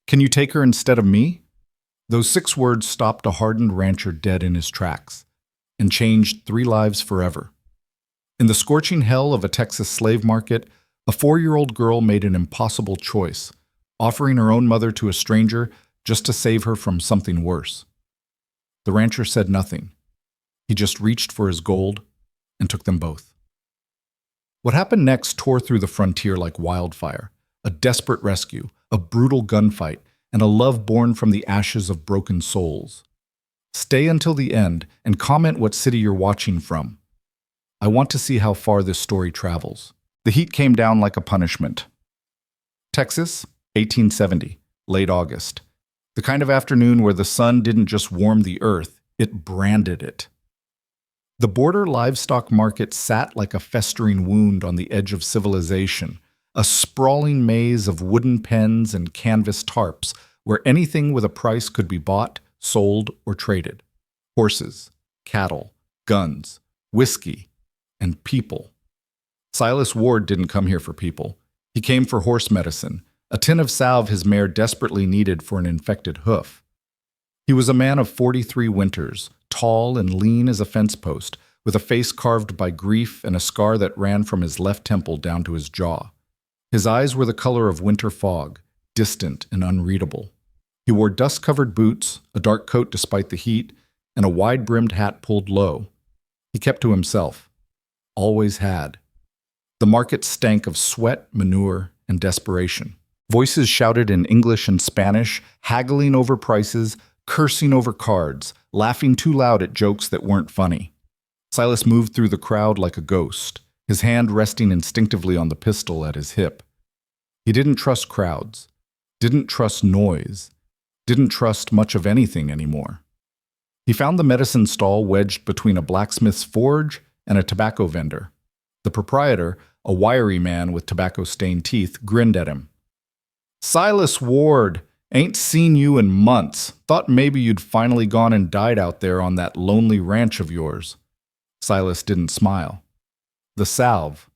Can you take her instead of me? Those 6 words stopped a hardened rancher dead in his tracks and changed 3 lives forever. In the scorching hell of a Texas slave market, a 4-year-old girl made an impossible choice, offering her own mother to a stranger just to save her from something worse. The rancher said nothing. He just reached for his gold and took them both. What happened next tore through the frontier like wildfire, a desperate rescue, a brutal gunfight, and a love born from the ashes of broken souls. Stay until the end and comment what city you're watching from. I want to see how far this story travels. The heat came down like a punishment. Texas, 1870, late August. The kind of afternoon where the sun didn't just warm the earth, it branded it. The border livestock market sat like a festering wound on the edge of civilization, a sprawling maze of wooden pens and canvas tarps where anything with a price could be bought, sold, or traded. Horses, cattle, guns, whiskey, and people. Silas Ward didn't come here for people. He came for horse medicine, a tin of salve his mare desperately needed for an infected hoof. He was a man of 43 winters, tall and lean as a fence post, with a face carved by grief and a scar that ran from his left temple down to his jaw. His eyes were the color of winter fog, distant and unreadable. He wore dust-covered boots, a dark coat despite the heat, and a wide-brimmed hat pulled low. He kept to himself. Always had. The market stank of sweat, manure, and desperation. Voices shouted in English and Spanish, haggling over prices, cursing over cards, laughing too loud at jokes that weren't funny. Silas moved through the crowd like a ghost, his hand resting instinctively on the pistol at his hip. He didn't trust crowds, didn't trust noise, didn't trust much of anything anymore. He found the medicine stall wedged between a blacksmith's forge and a tobacco vendor. The proprietor, a wiry man with tobacco-stained teeth, grinned at him. "Silas Ward, ain't seen you in months. Thought maybe you'd finally gone and died out there on that lonely ranch of yours." Silas didn't smile. "The salve.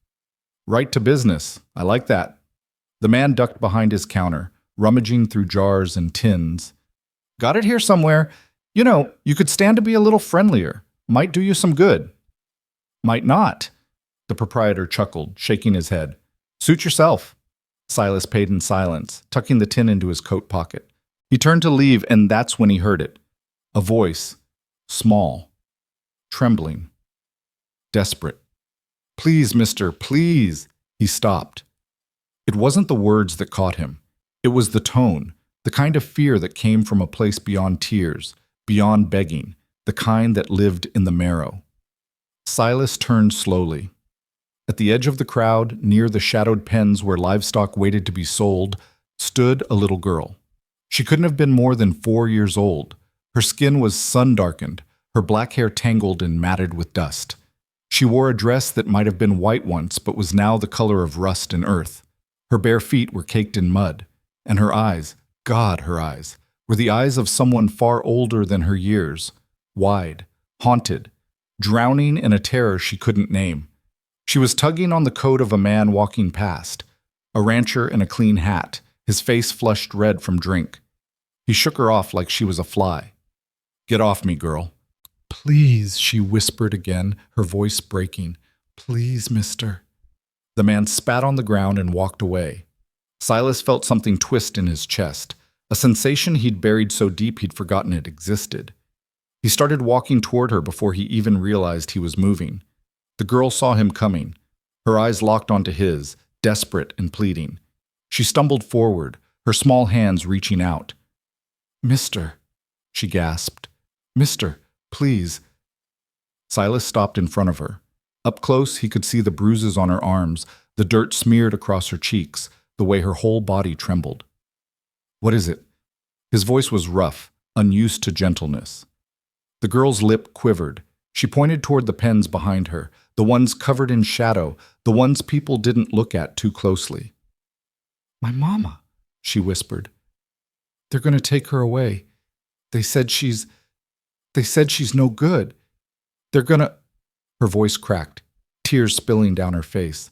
Right to business. I like that." The man ducked behind his counter, rummaging through jars and tins. "Got it here somewhere. You know, you could stand to be a little friendlier. Might do you some good." "Might not." The proprietor chuckled, shaking his head. "Suit yourself." Silas paid in silence, tucking the tin into his coat pocket. He turned to leave, and that's when he heard it. A voice, small, trembling, desperate. "Please, mister, please." He stopped. It wasn't the words that caught him. It was the tone, the kind of fear that came from a place beyond tears, beyond begging, the kind that lived in the marrow. Silas turned slowly. At the edge of the crowd, near the shadowed pens where livestock waited to be sold, stood a little girl. She couldn't have been more than 4 years old. Her skin was sun-darkened, her black hair tangled and matted with dust. She wore a dress that might have been white once, but was now the color of rust and earth. Her bare feet were caked in mud, and her eyes, God, her eyes, were the eyes of someone far older than her years, wide, haunted, drowning in a terror she couldn't name. She was tugging on the coat of a man walking past, a rancher in a clean hat, his face flushed red from drink. He shook her off like she was a fly. "Get off me, girl." "Please," she whispered again, her voice breaking. "Please, mister." The man spat on the ground and walked away. Silas felt something twist in his chest, a sensation he'd buried so deep he'd forgotten it existed. He started walking toward her before he even realized he was moving. The girl saw him coming. Her eyes locked onto his, desperate and pleading. She stumbled forward, her small hands reaching out. "Mister," she gasped. "Mister, please." Silas stopped in front of her. Up close, he could see the bruises on her arms, the dirt smeared across her cheeks, the way her whole body trembled. "What is it?" His voice was rough, unused to gentleness. The girl's lip quivered. She pointed toward the pens behind her, the ones covered in shadow, the ones people didn't look at too closely. "My mama," she whispered. "They're going to take her away. They said she's no good. They're gonna—" Her voice cracked, tears spilling down her face.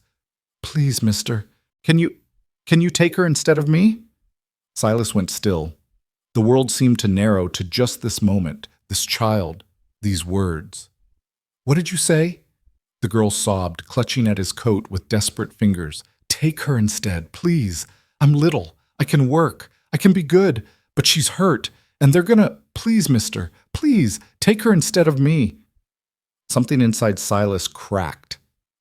"Please, mister, can you take her instead of me?" Silas went still. The world seemed to narrow to just this moment, this child, these words. "What did you say?" The girl sobbed, clutching at his coat with desperate fingers. "Take her instead, please. I'm little. I can work. I can be good. But she's hurt, and they're gonna— Please, mister, please, take her instead of me." Something inside Silas cracked.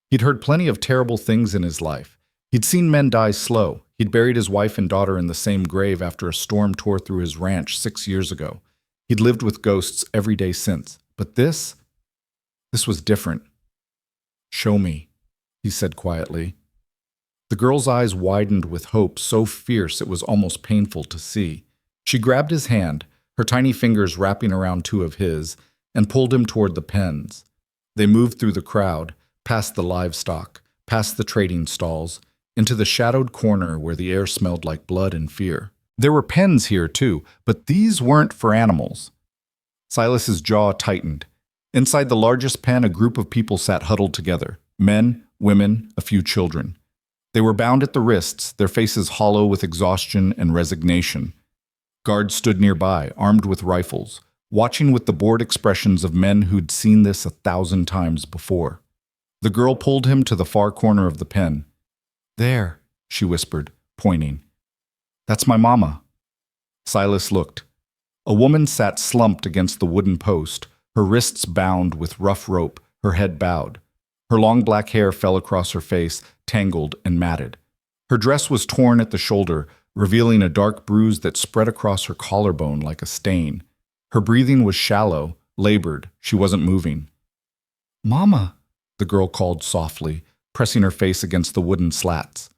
He'd heard plenty of terrible things in his life. He'd seen men die slow. He'd buried his wife and daughter in the same grave after a storm tore through his ranch 6 years ago. He'd lived with ghosts every day since. But this was different. "Show me," he said quietly. The girl's eyes widened with hope so fierce it was almost painful to see. She grabbed his hand, her tiny fingers wrapping around two of his, and pulled him toward the pens. They moved through the crowd, past the livestock, past the trading stalls, into the shadowed corner where the air smelled like blood and fear. There were pens here too, but these weren't for animals. Silas's jaw tightened. Inside the largest pen, a group of people sat huddled together. Men, women, a few children. They were bound at the wrists, their faces hollow with exhaustion and resignation. Guards stood nearby, armed with rifles, watching with the bored expressions of men who'd seen this 1,000 times before. The girl pulled him to the far corner of the pen. "There," she whispered, pointing. "That's my mama." Silas looked. A woman sat slumped against the wooden post, her wrists bound with rough rope, her head bowed. Her long black hair fell across her face, tangled and matted. Her dress was torn at the shoulder, revealing a dark bruise that spread across her collarbone like a stain. Her breathing was shallow, labored. She wasn't moving. "Mama," the girl called softly, pressing her face against the wooden slats.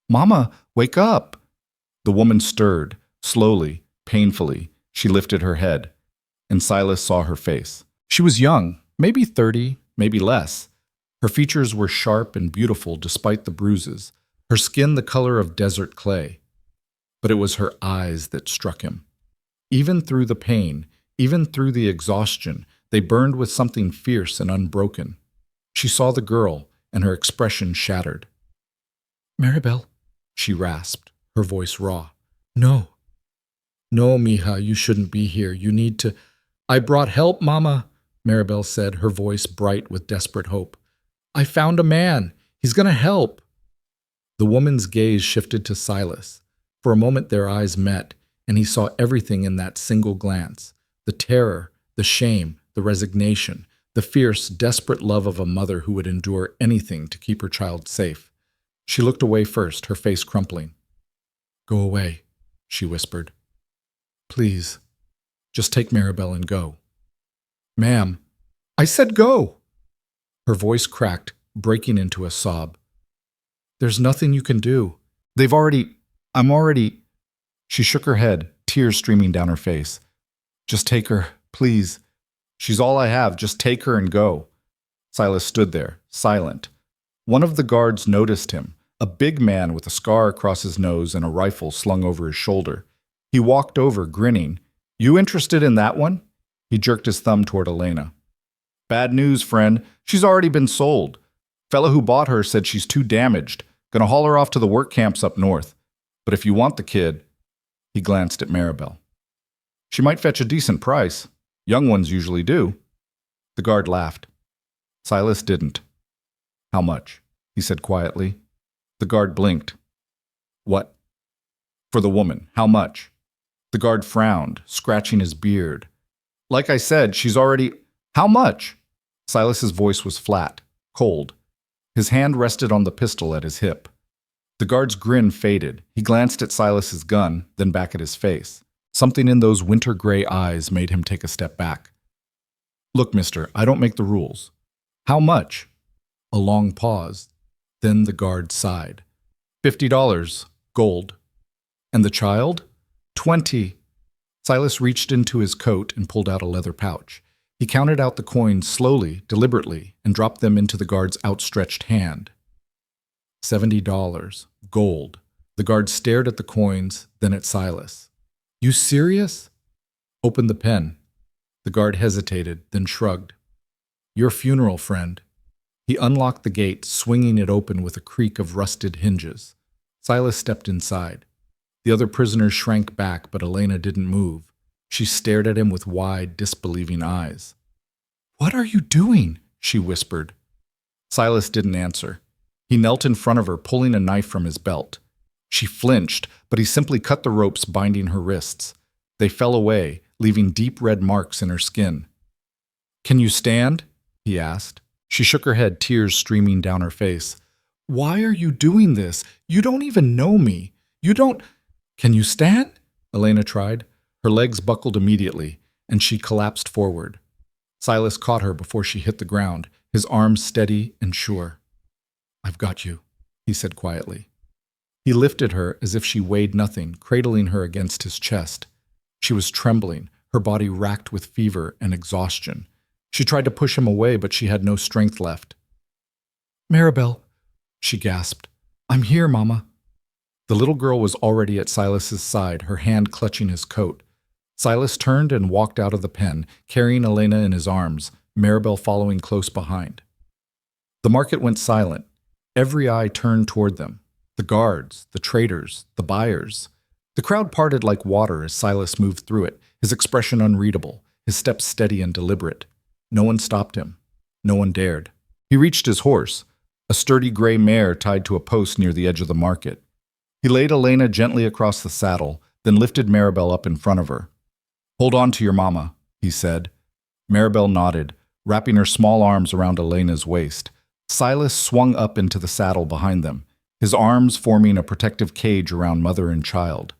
"Mama, wake up!" The woman stirred. Slowly, painfully, she lifted her head, and Silas saw her face. She was young, maybe 30, maybe less. Her features were sharp and beautiful despite the bruises, her skin the color of desert clay. But it was her eyes that struck him. Even through the pain, even through the exhaustion, they burned with something fierce and unbroken. She saw the girl, and her expression shattered. "Maribel," she rasped, her voice raw. "No. No, mija, you shouldn't be here. You need to—" "I brought help, Mama," Maribel said, her voice bright with desperate hope. "I found a man. He's gonna help." The woman's gaze shifted to Silas. For a moment their eyes met, and he saw everything in that single glance. The terror, the shame, the resignation, the fierce, desperate love of a mother who would endure anything to keep her child safe. She looked away first, her face crumpling. "Go away," she whispered. "Please, just take Maribel and go." "Ma'am, I said go!" Her voice cracked, breaking into a sob. "There's nothing you can do. I'm already—" She shook her head, tears streaming down her face. "Just take her, please. She's all I have. Just take her and go." Silas stood there, silent. One of the guards noticed him, a big man with a scar across his nose and a rifle slung over his shoulder. He walked over, grinning. "You interested in that one?" He jerked his thumb toward Elena. "Bad news, friend. She's already been sold. Fellow who bought her said she's too damaged. Gonna haul her off to the work camps up north. But if you want the kid—" He glanced at Maribel. "She might fetch a decent price. Young ones usually do." The guard laughed. Silas didn't. "How much?" he said quietly. The guard blinked. "What?" "For the woman. How much?" The guard frowned, scratching his beard. "Like I said, she's already— How much?" Silas's voice was flat, cold. His hand rested on the pistol at his hip. The guard's grin faded. He glanced at Silas's gun, then back at his face. Something in those winter-gray eyes made him take a step back. "Look, mister, I don't make the rules. How much?" A long pause. Then the guard sighed. $50, gold. "And the child?" $20. Silas reached into his coat and pulled out a leather pouch. He counted out the coins slowly, deliberately, and dropped them into the guard's outstretched hand. $70, gold. The guard stared at the coins, then at Silas. "You serious?" "Open the pen." The guard hesitated, then shrugged. "Your funeral, friend." He unlocked the gate, swinging it open with a creak of rusted hinges. Silas stepped inside. The other prisoners shrank back, but Elena didn't move. She stared at him with wide, disbelieving eyes. "What are you doing?" she whispered. Silas didn't answer. He knelt in front of her, pulling a knife from his belt. She flinched, but he simply cut the ropes binding her wrists. They fell away, leaving deep red marks in her skin. "Can you stand?" he asked. She shook her head, tears streaming down her face. "Why are you doing this? You don't even know me. You don't—" "Can you stand?" Elena tried. Her legs buckled immediately, and she collapsed forward. Silas caught her before she hit the ground, his arms steady and sure. "I've got you," he said quietly. He lifted her as if she weighed nothing, cradling her against his chest. She was trembling, her body racked with fever and exhaustion. She tried to push him away, but she had no strength left. "Maribel," she gasped. "I'm here, Mama." The little girl was already at Silas's side, her hand clutching his coat. Silas turned and walked out of the pen, carrying Elena in his arms, Maribel following close behind. The market went silent. Every eye turned toward them. The guards, the traders, the buyers. The crowd parted like water as Silas moved through it, his expression unreadable, his steps steady and deliberate. No one stopped him. No one dared. He reached his horse, a sturdy gray mare tied to a post near the edge of the market. He laid Elena gently across the saddle, then lifted Maribel up in front of her. "Hold on to your mama," he said. Maribel nodded, wrapping her small arms around Elena's waist. Silas swung up into the saddle behind them, his arms forming a protective cage around mother and child.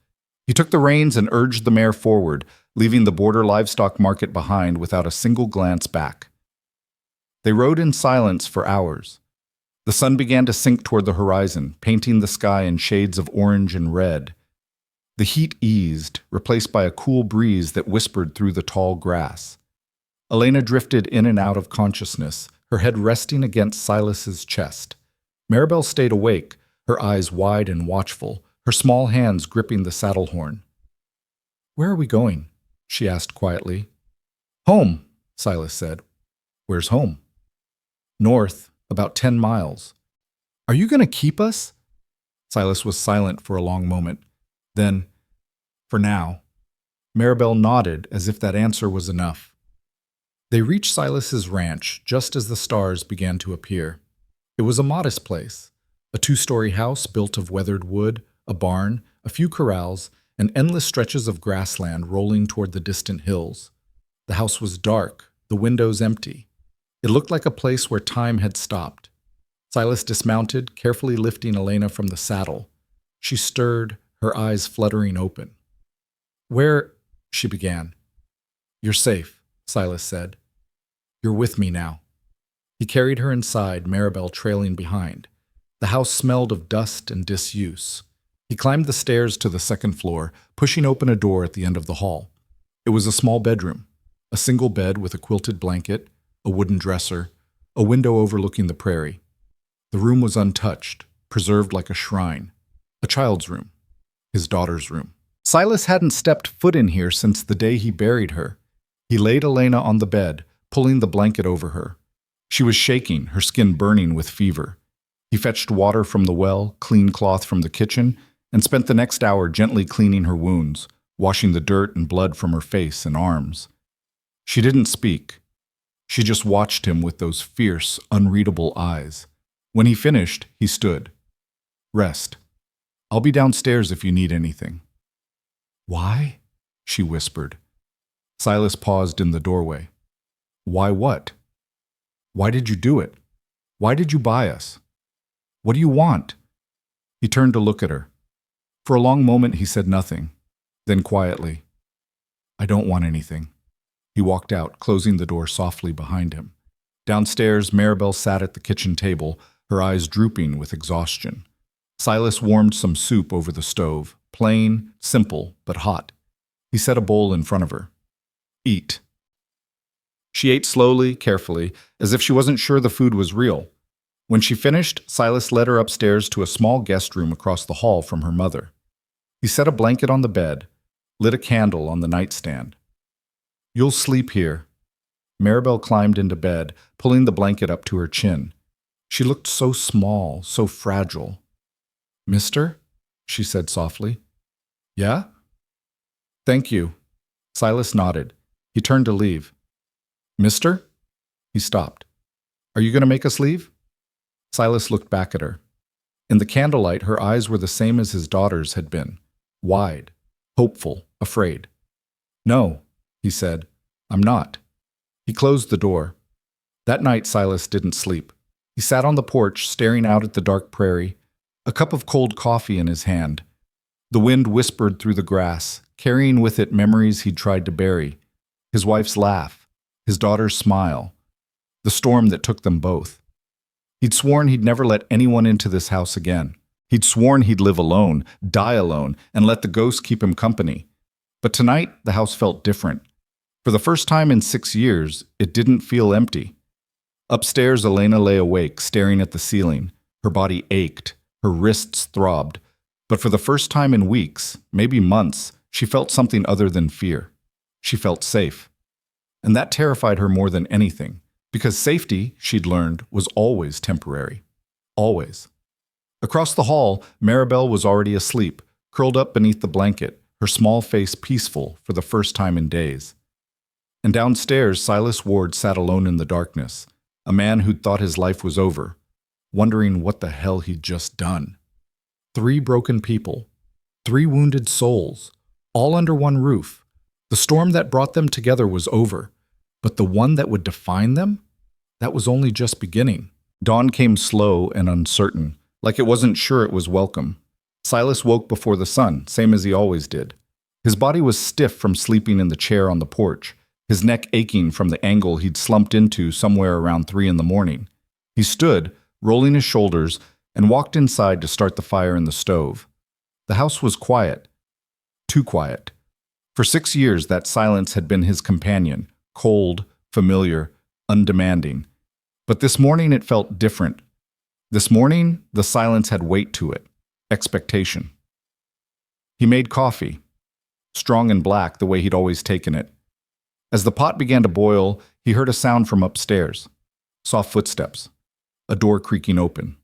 He took the reins and urged the mare forward, leaving the border livestock market behind without a single glance back. They rode in silence for hours. The sun began to sink toward the horizon, painting the sky in shades of orange and red. The heat eased, replaced by a cool breeze that whispered through the tall grass. Elena drifted in and out of consciousness, her head resting against Silas's chest. Maribel stayed awake, her eyes wide and watchful, her small hands gripping the saddle horn. "Where are we going?" she asked quietly. "Home," Silas said. "Where's home?" "North, about 10 miles. "Are you going to keep us?" Silas was silent for a long moment. Then, "For now." Maribel nodded as if that answer was enough. They reached Silas's ranch just as the stars began to appear. It was a modest place, a 2-story house built of weathered wood, a barn, a few corrals, and endless stretches of grassland rolling toward the distant hills. The house was dark, the windows empty. It looked like a place where time had stopped. Silas dismounted, carefully lifting Elena from the saddle. She stirred, her eyes fluttering open. "Where—" she began. "You're safe," Silas said. "You're with me now." He carried her inside, Maribel trailing behind. The house smelled of dust and disuse. He climbed the stairs to the second floor, pushing open a door at the end of the hall. It was a small bedroom, a single bed with a quilted blanket, a wooden dresser, a window overlooking the prairie. The room was untouched, preserved like a shrine. A child's room. His daughter's room. Silas hadn't stepped foot in here since the day he buried her. He laid Elena on the bed, pulling the blanket over her. She was shaking, her skin burning with fever. He fetched water from the well, clean cloth from the kitchen, and spent the next hour gently cleaning her wounds, washing the dirt and blood from her face and arms. She didn't speak. She just watched him with those fierce, unreadable eyes. When he finished, he stood. "Rest. I'll be downstairs if you need anything." "Why?" she whispered. Silas paused in the doorway. "Why what? Why did you do it? Why did you buy us? What do you want?" He turned to look at her. For a long moment he said nothing. Then quietly, "I don't want anything." He walked out, closing the door softly behind him. Downstairs, Maribel sat at the kitchen table, her eyes drooping with exhaustion. Silas warmed some soup over the stove, plain, simple, but hot. He set a bowl in front of her. "Eat." She ate slowly, carefully, as if she wasn't sure the food was real. When she finished, Silas led her upstairs to a small guest room across the hall from her mother. He set a blanket on the bed, lit a candle on the nightstand. "You'll sleep here." Maribel climbed into bed, pulling the blanket up to her chin. She looked so small, so fragile. "Mister?" she said softly. Yeah? Thank you. Silas nodded. He turned to leave. Mister? He stopped. Are you going to make us leave? Silas looked back at her. In the candlelight, her eyes were the same as his daughter's had been. Wide, hopeful, afraid. No, he said. I'm not. He closed the door. That night, Silas didn't sleep. He sat on the porch, staring out at the dark prairie, a cup of cold coffee in his hand. The wind whispered through the grass, carrying with it memories he'd tried to bury. His wife's laugh, his daughter's smile, the storm that took them both. He'd sworn he'd never let anyone into this house again. He'd sworn he'd live alone, die alone, and let the ghosts keep him company. But tonight, the house felt different. For the first time in 6 years, it didn't feel empty. Upstairs, Elena lay awake, staring at the ceiling. Her body ached, her wrists throbbed. But for the first time in weeks, maybe months, she felt something other than fear. She felt safe. And that terrified her more than anything, because safety, she'd learned, was always temporary. Always. Across the hall, Maribel was already asleep, curled up beneath the blanket, her small face peaceful for the first time in days. And downstairs, Silas Ward sat alone in the darkness, a man who'd thought his life was over, wondering what the hell he'd just done. 3 broken people, 3 wounded souls, all under one roof. The storm that brought them together was over, but the one that would define them? That was only just beginning. Dawn came slow and uncertain, like it wasn't sure it was welcome. Silas woke before the sun, same as he always did. His body was stiff from sleeping in the chair on the porch, his neck aching from the angle he'd slumped into somewhere around 3 in the morning. He stood, rolling his shoulders, and walked inside to start the fire in the stove. The house was quiet. Too quiet. For 6 years, that silence had been his companion, cold, familiar, undemanding. But this morning it felt different. This morning, the silence had weight to it, expectation. He made coffee, strong and black the way he'd always taken it. As the pot began to boil, he heard a sound from upstairs. Soft footsteps. A door creaking open.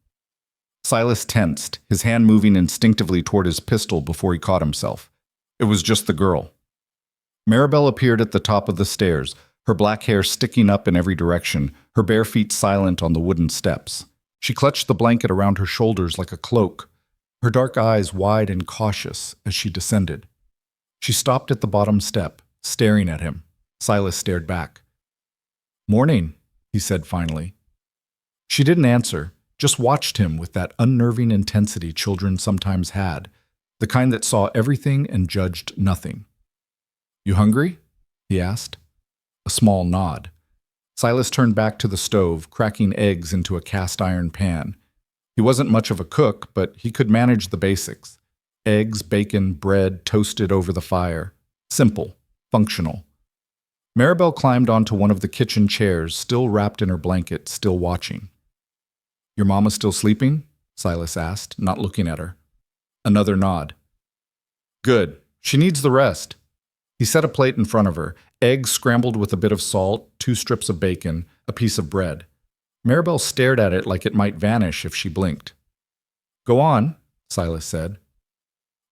Silas tensed, his hand moving instinctively toward his pistol before he caught himself. It was just the girl. Maribel appeared at the top of the stairs, her black hair sticking up in every direction, her bare feet silent on the wooden steps. She clutched the blanket around her shoulders like a cloak, her dark eyes wide and cautious as she descended. She stopped at the bottom step, staring at him. Silas stared back. "Morning," he said finally. She didn't answer, just watched him with that unnerving intensity children sometimes had, the kind that saw everything and judged nothing. "You hungry?" he asked. A small nod. Silas turned back to the stove, cracking eggs into a cast-iron pan. He wasn't much of a cook, but he could manage the basics. Eggs, bacon, bread toasted over the fire. Simple, functional. Maribel climbed onto one of the kitchen chairs, still wrapped in her blanket, still watching. "Your mama still sleeping?" Silas asked, not looking at her. Another nod. "Good. She needs the rest." He set a plate in front of her, eggs scrambled with a bit of salt, 2 strips of bacon, a piece of bread. Maribel stared at it like it might vanish if she blinked. "Go on," Silas said.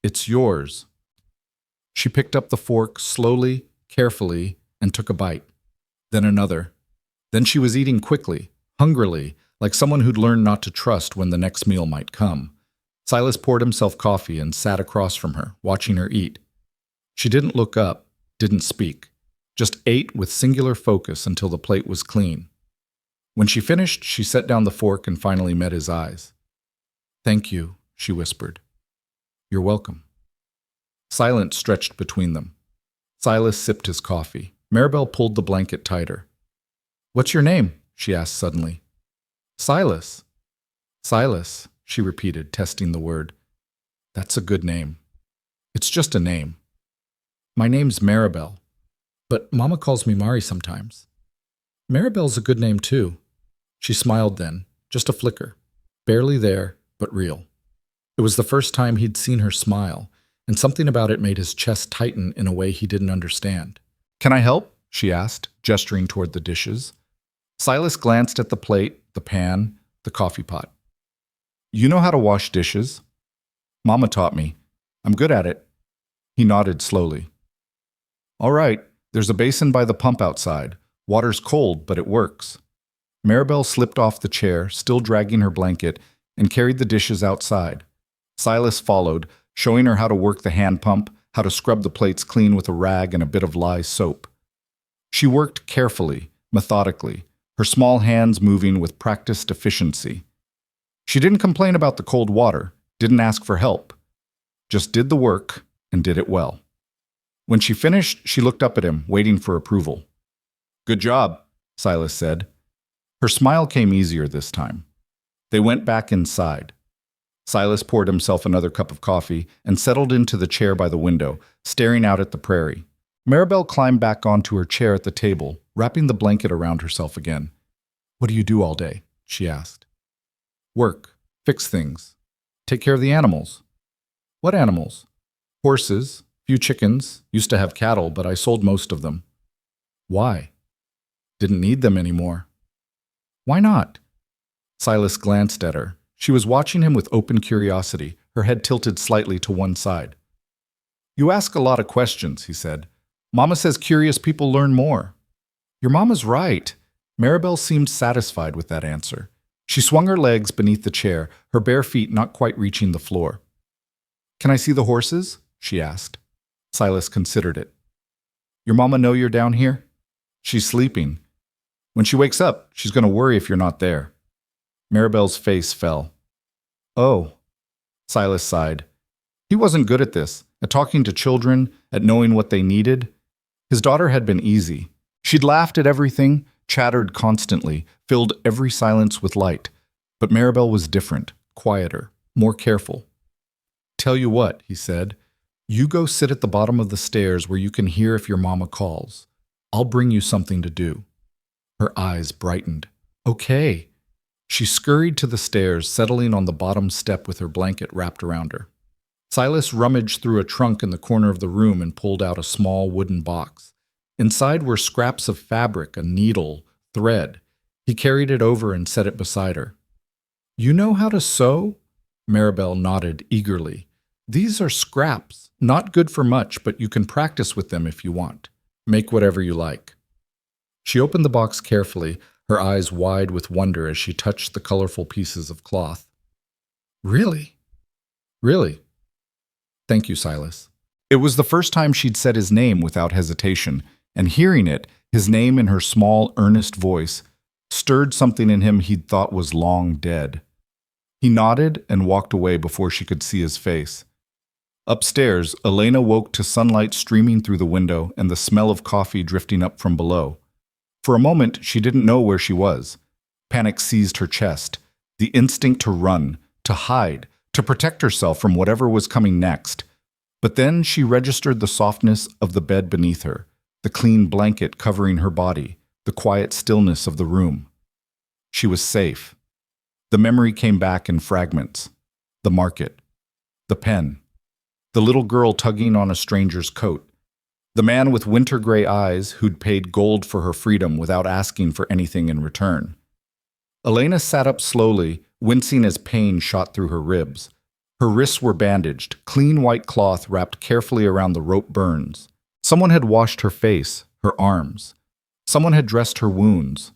"It's yours." She picked up the fork slowly, carefully, and took a bite. Then another. Then she was eating quickly, hungrily, like someone who'd learned not to trust when the next meal might come. Silas poured himself coffee and sat across from her, watching her eat. She didn't look up, didn't speak, just ate with singular focus until the plate was clean. When she finished, she set down the fork and finally met his eyes. "Thank you," she whispered. "You're welcome." Silence stretched between them. Silas sipped his coffee. Maribel pulled the blanket tighter. "What's your name?" she asked suddenly. "Silas." "Silas," she repeated, testing the word. "That's a good name." "It's just a name." "My name's Maribel, but Mama calls me Mari sometimes." "Maribel's a good name too." She smiled then, just a flicker, barely there, but real. It was the first time he'd seen her smile, and something about it made his chest tighten in a way he didn't understand. "Can I help?" she asked, gesturing toward the dishes. Silas glanced at the plate, the pan, the coffee pot. "You know how to wash dishes?" "Mama taught me. I'm good at it." He nodded slowly. All right, there's a basin by the pump outside. Water's cold, but it works. Maribel slipped off the chair, still dragging her blanket, and carried the dishes outside. Silas followed, showing her how to work the hand pump, how to scrub the plates clean with a rag and a bit of lye soap. She worked carefully, methodically, her small hands moving with practiced efficiency. She didn't complain about the cold water, didn't ask for help, just did the work and did it well. When she finished, she looked up at him, waiting for approval. Good job, Silas said. Her smile came easier this time. They went back inside. Silas poured himself another cup of coffee and settled into the chair by the window, staring out at the prairie. Maribel climbed back onto her chair at the table, wrapping the blanket around herself again. What do you do all day? She asked. Work, fix things, take care of the animals. What animals? Horses, few chickens, used to have cattle, but I sold most of them. Why? Didn't need them anymore. Why not? Silas glanced at her. She was watching him with open curiosity, her head tilted slightly to one side. You ask a lot of questions, he said. Mama says curious people learn more. Your mama's right. Maribel seemed satisfied with that answer. She swung her legs beneath the chair, her bare feet not quite reaching the floor. Can I see the horses? She asked. Silas considered it. Your mama know you're down here? She's sleeping. When she wakes up, she's going to worry if you're not there. Maribel's face fell. Oh, Silas sighed. He wasn't good at this, at talking to children, at knowing what they needed. His daughter had been easy. She'd laughed at everything, chattered constantly, filled every silence with light. But Maribel was different, quieter, more careful. Tell you what, he said. You go sit at the bottom of the stairs where you can hear if your mama calls. I'll bring you something to do. Her eyes brightened. Okay. She scurried to the stairs, settling on the bottom step with her blanket wrapped around her. Silas rummaged through a trunk in the corner of the room and pulled out a small wooden box. Inside were scraps of fabric, a needle, thread. He carried it over and set it beside her. You know how to sew? Maribel nodded eagerly. These are scraps, not good for much, but you can practice with them if you want. Make whatever you like. She opened the box carefully, her eyes wide with wonder as she touched the colorful pieces of cloth. Really? Really? Thank you, Silas. It was the first time she'd said his name without hesitation, and hearing it, his name in her small, earnest voice, stirred something in him he'd thought was long dead. He nodded and walked away before she could see his face. Upstairs, Elena woke to sunlight streaming through the window and the smell of coffee drifting up from below. For a moment, she didn't know where she was. Panic seized her chest, the instinct to run, to hide, to protect herself from whatever was coming next. But then she registered the softness of the bed beneath her, the clean blanket covering her body, the quiet stillness of the room. She was safe. The memory came back in fragments. The market. The pen. The little girl tugging on a stranger's coat. The man with winter gray eyes who'd paid gold for her freedom without asking for anything in return. Elena sat up slowly, wincing as pain shot through her ribs. Her wrists were bandaged, clean white cloth wrapped carefully around the rope burns. Someone had washed her face, her arms. Someone had dressed her wounds.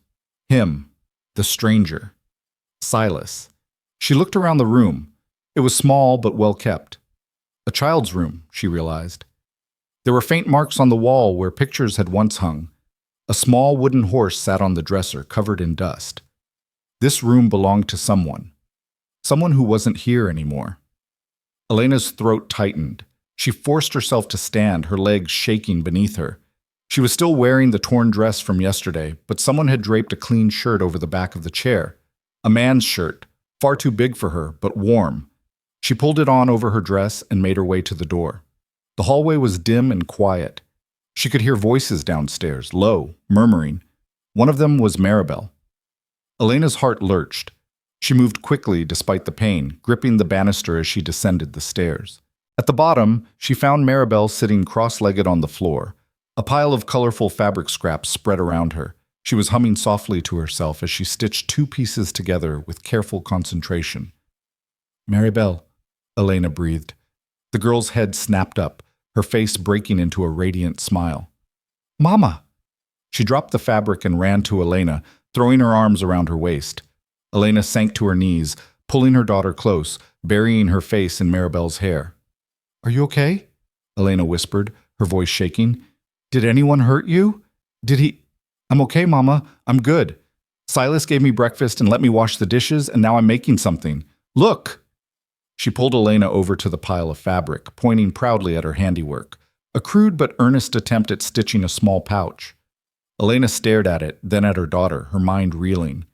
Him, the stranger. Silas. She looked around the room. It was small but well kept. A child's room, she realized. There were faint marks on the wall where pictures had once hung. A small wooden horse sat on the dresser, covered in dust. This room belonged to someone. Someone who wasn't here anymore. Elena's throat tightened. She forced herself to stand, her legs shaking beneath her. She was still wearing the torn dress from yesterday, but someone had draped a clean shirt over the back of the chair. A man's shirt, far too big for her, but warm. She pulled it on over her dress and made her way to the door. The hallway was dim and quiet. She could hear voices downstairs, low, murmuring. One of them was Maribel. Elena's heart lurched. She moved quickly despite the pain, gripping the banister as she descended the stairs. At the bottom, she found Maribel sitting cross-legged on the floor. A pile of colorful fabric scraps spread around her. She was humming softly to herself as she stitched two pieces together with careful concentration. Maribel, Elena breathed. The girl's head snapped up. her face breaking into a radiant smile. "Mama!" She dropped the fabric and ran to Elena, throwing her arms around her waist. Elena sank to her knees, pulling her daughter close, burying her face in Maribel's hair. "Are you okay?" Elena whispered, her voice shaking. "Did anyone hurt you? Did he—" "I'm okay, Mama. I'm good. Silas gave me breakfast and let me wash the dishes, and now I'm making something. Look!" She pulled Elena over to the pile of fabric, pointing proudly at her handiwork, a crude but earnest attempt at stitching a small pouch. Elena stared at it, then at her daughter, her mind reeling.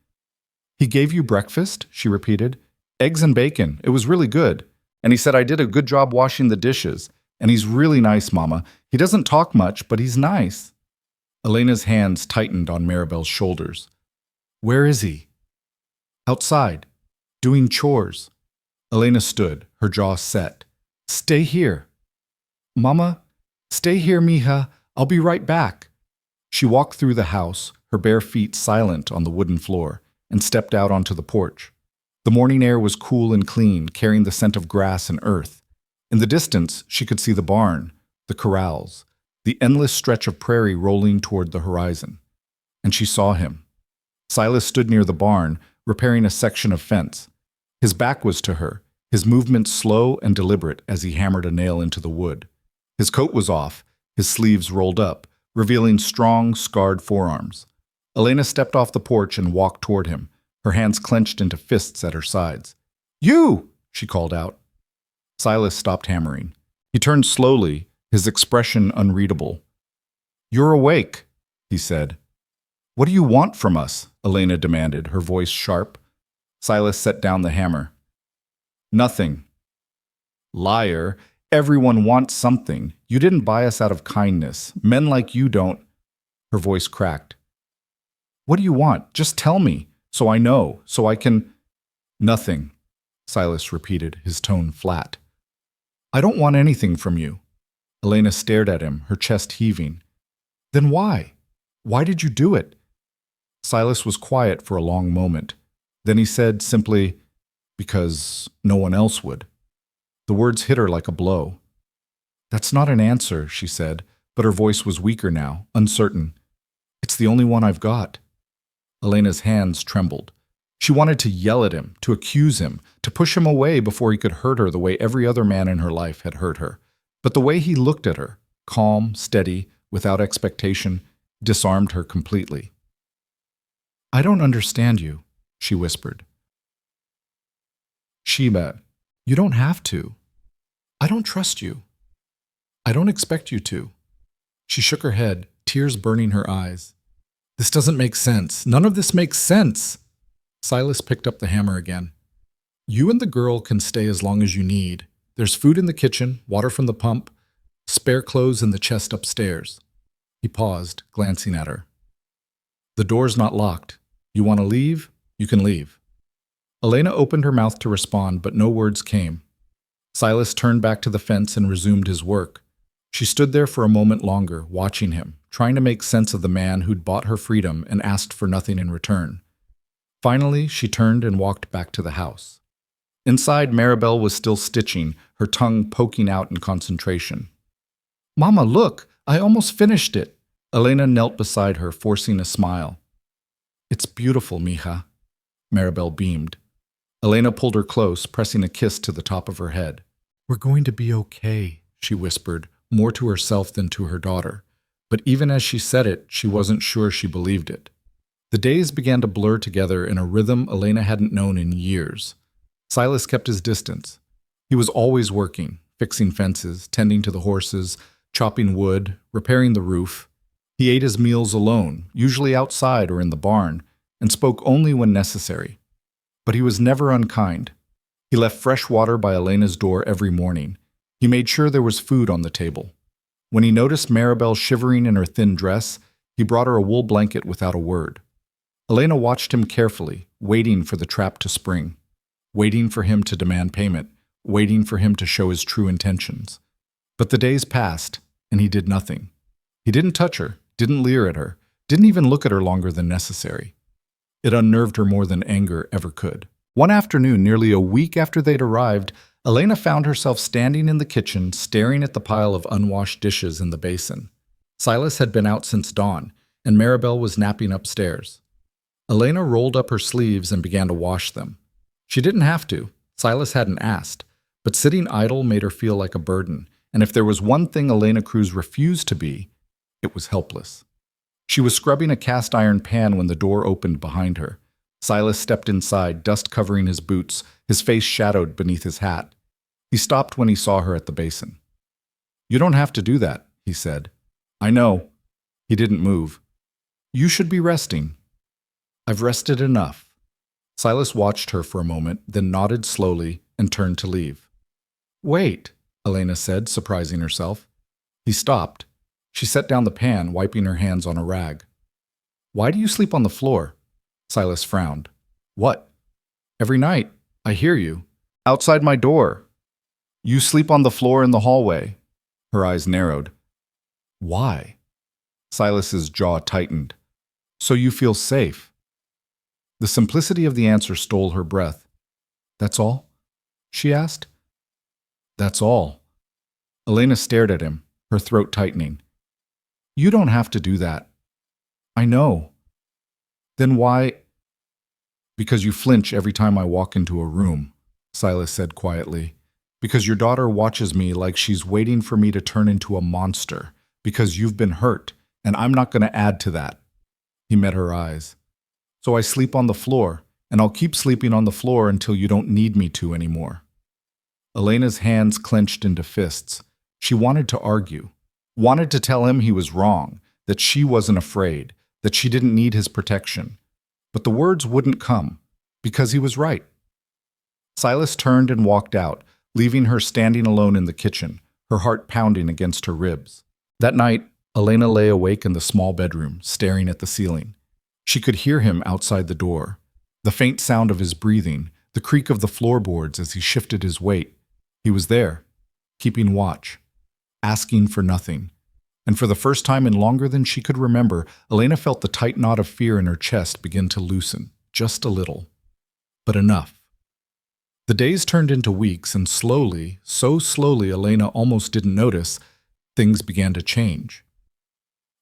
"He gave you breakfast?" she repeated. "Eggs and bacon. It was really good. And he said I did a good job washing the dishes. And he's really nice, Mama. He doesn't talk much, but he's nice." Elena's hands tightened on Maribel's shoulders. "Where is he?" "Outside, doing chores." Elena stood, her jaw set. "Stay here." "Mama, stay here, mija. I'll be right back." She walked through the house, her bare feet silent on the wooden floor, and stepped out onto the porch. The morning air was cool and clean, carrying the scent of grass and earth. In the distance, she could see the barn, the corrals, the endless stretch of prairie rolling toward the horizon. And she saw him. Silas stood near the barn, repairing a section of fence. His back was to her, his movements slow and deliberate as he hammered a nail into the wood. His coat was off, his sleeves rolled up, revealing strong, scarred forearms. Elena stepped off the porch and walked toward him, her hands clenched into fists at her sides. "You!" she called out. Silas stopped hammering. He turned slowly, his expression unreadable. "You're awake," he said. "What do you want from us?" Elena demanded, her voice sharp. Silas set down the hammer. "Nothing." "Liar. Everyone wants something. You didn't buy us out of kindness. Men like you don't—" Her voice cracked. "What do you want? Just tell me, so I know, so I can—" "Nothing," Silas repeated, his tone flat. "I don't want anything from you." Elena stared at him, her chest heaving. "Then why? Why did you do it?" Silas was quiet for a long moment. Then he said simply, "Because no one else would." The words hit her like a blow. "That's not an answer," she said, but her voice was weaker now, uncertain. "It's the only one I've got." Elena's hands trembled. She wanted to yell at him, to accuse him, to push him away before he could hurt her the way every other man in her life had hurt her. But the way he looked at her, calm, steady, without expectation, disarmed her completely. "I don't understand you," she whispered. "Sheba, you don't have to. I don't trust you. I don't expect you to." She shook her head, tears burning her eyes. "This doesn't make sense. None of this makes sense." Silas picked up the hammer again. "You and the girl can stay as long as you need. There's food in the kitchen, water from the pump, spare clothes in the chest upstairs." He paused, glancing at her. "The door's not locked. You want to leave? You can leave." Elena opened her mouth to respond, but no words came. Silas turned back to the fence and resumed his work. She stood there for a moment longer, watching him, trying to make sense of the man who'd bought her freedom and asked for nothing in return. Finally, she turned and walked back to the house. Inside, Maribel was still stitching, her tongue poking out in concentration. "Mama, look! I almost finished it!" Elena knelt beside her, forcing a smile. "It's beautiful, mija." Maribel beamed. Elena pulled her close, pressing a kiss to the top of her head. "We're going to be okay," she whispered, more to herself than to her daughter. But even as she said it, she wasn't sure she believed it. The days began to blur together in a rhythm Elena hadn't known in years. Silas kept his distance. He was always working, fixing fences, tending to the horses, chopping wood, repairing the roof. He ate his meals alone, usually outside or in the barn, and spoke only when necessary. But he was never unkind. He left fresh water by Elena's door every morning. He made sure there was food on the table. When he noticed Maribel shivering in her thin dress, he brought her a wool blanket without a word. Elena watched him carefully, waiting for the trap to spring, waiting for him to demand payment, waiting for him to show his true intentions. But the days passed, and he did nothing. He didn't touch her, didn't leer at her, didn't even look at her longer than necessary. It unnerved her more than anger ever could. One afternoon, nearly a week after they'd arrived, Elena found herself standing in the kitchen, staring at the pile of unwashed dishes in the basin. Silas had been out since dawn, and Maribel was napping upstairs. Elena rolled up her sleeves and began to wash them. She didn't have to. Silas hadn't asked. But sitting idle made her feel like a burden, and if there was one thing Elena Cruz refused to be, it was helpless. She was scrubbing a cast iron pan when the door opened behind her. Silas stepped inside, dust covering his boots, his face shadowed beneath his hat. He stopped when he saw her at the basin. "You don't have to do that," he said. "I know." He didn't move. "You should be resting." "I've rested enough." Silas watched her for a moment, then nodded slowly and turned to leave. "Wait," Elena said, surprising herself. He stopped. She set down the pan, wiping her hands on a rag. "Why do you sleep on the floor?" Silas frowned. "What?" "Every night. I hear you. Outside my door. You sleep on the floor in the hallway." Her eyes narrowed. "Why?" Silas's jaw tightened. "So you feel safe." The simplicity of the answer stole her breath. "That's all?" she asked. "That's all." Elena stared at him, her throat tightening. "You don't have to do that." "I know." "Then why—" "Because you flinch every time I walk into a room," Silas said quietly. "Because your daughter watches me like she's waiting for me to turn into a monster. Because you've been hurt, and I'm not going to add to that." He met her eyes. "So I sleep on the floor, and I'll keep sleeping on the floor until you don't need me to anymore." Elena's hands clenched into fists. She wanted to argue, wanted to tell him he was wrong, that she wasn't afraid, that she didn't need his protection. But the words wouldn't come, because he was right. Silas turned and walked out, leaving her standing alone in the kitchen, her heart pounding against her ribs. That night, Elena lay awake in the small bedroom, staring at the ceiling. She could hear him outside the door, the faint sound of his breathing, the creak of the floorboards as he shifted his weight. He was there, keeping watch, asking for nothing. And for the first time in longer than she could remember, Elena felt the tight knot of fear in her chest begin to loosen, just a little. But enough. The days turned into weeks, and slowly, so slowly Elena almost didn't notice, things began to change.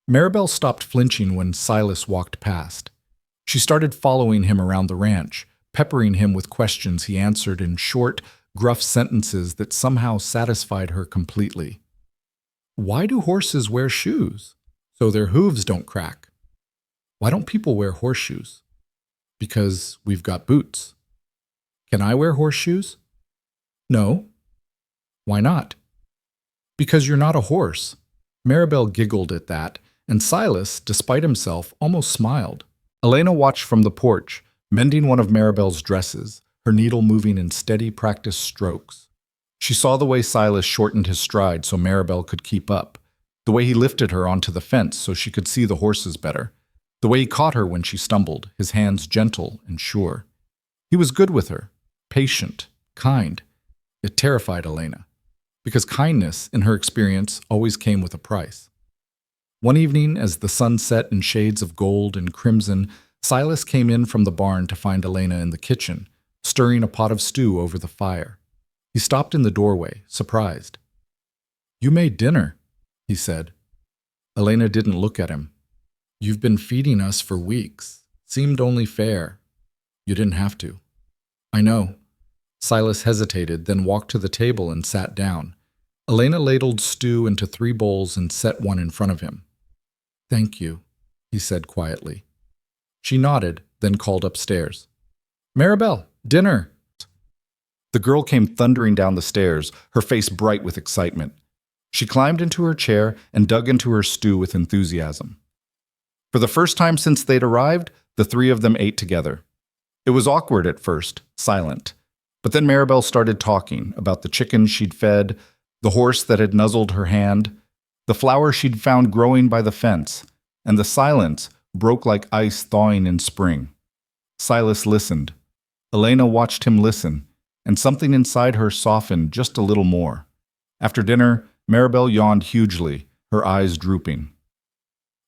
Maribel stopped flinching when Silas walked past. She started following him around the ranch, peppering him with questions he answered in short, gruff sentences that somehow satisfied her completely. Why do horses wear shoes? So their hooves don't crack. Why don't people wear horseshoes? Because we've got boots. Can I wear horseshoes? No. Why not? Because you're not a horse. Maribel giggled at that, and Silas, despite himself, almost smiled. Elena watched from the porch, mending one of Maribel's dresses, her needle moving in steady, practiced strokes. She saw the way Silas shortened his stride so Maribel could keep up, the way he lifted her onto the fence so she could see the horses better, the way he caught her when she stumbled, his hands gentle and sure. He was good with her, patient, kind. It terrified Elena, because kindness, in her experience, always came with a price. One evening, as the sun set in shades of gold and crimson, Silas came in from the barn to find Elena in the kitchen, stirring a pot of stew over the fire. He stopped in the doorway, surprised. "You made dinner," he said. Elena didn't look at him. "You've been feeding us for weeks. Seemed only fair. You didn't have to." "I know." Silas hesitated, then walked to the table and sat down. Elena ladled stew into 3 bowls and set one in front of him. "Thank you," he said quietly. She nodded, then called upstairs. "Maribel, dinner!" The girl came thundering down the stairs, her face bright with excitement. She climbed into her chair and dug into her stew with enthusiasm. For the first time since they'd arrived, the 3 of them ate together. It was awkward at first, silent. But then Maribel started talking about the chickens she'd fed, the horse that had nuzzled her hand, the flower she'd found growing by the fence, and the silence broke like ice thawing in spring. Silas listened. Elena watched him listen, and something inside her softened just a little more. After dinner, Maribel yawned hugely, her eyes drooping.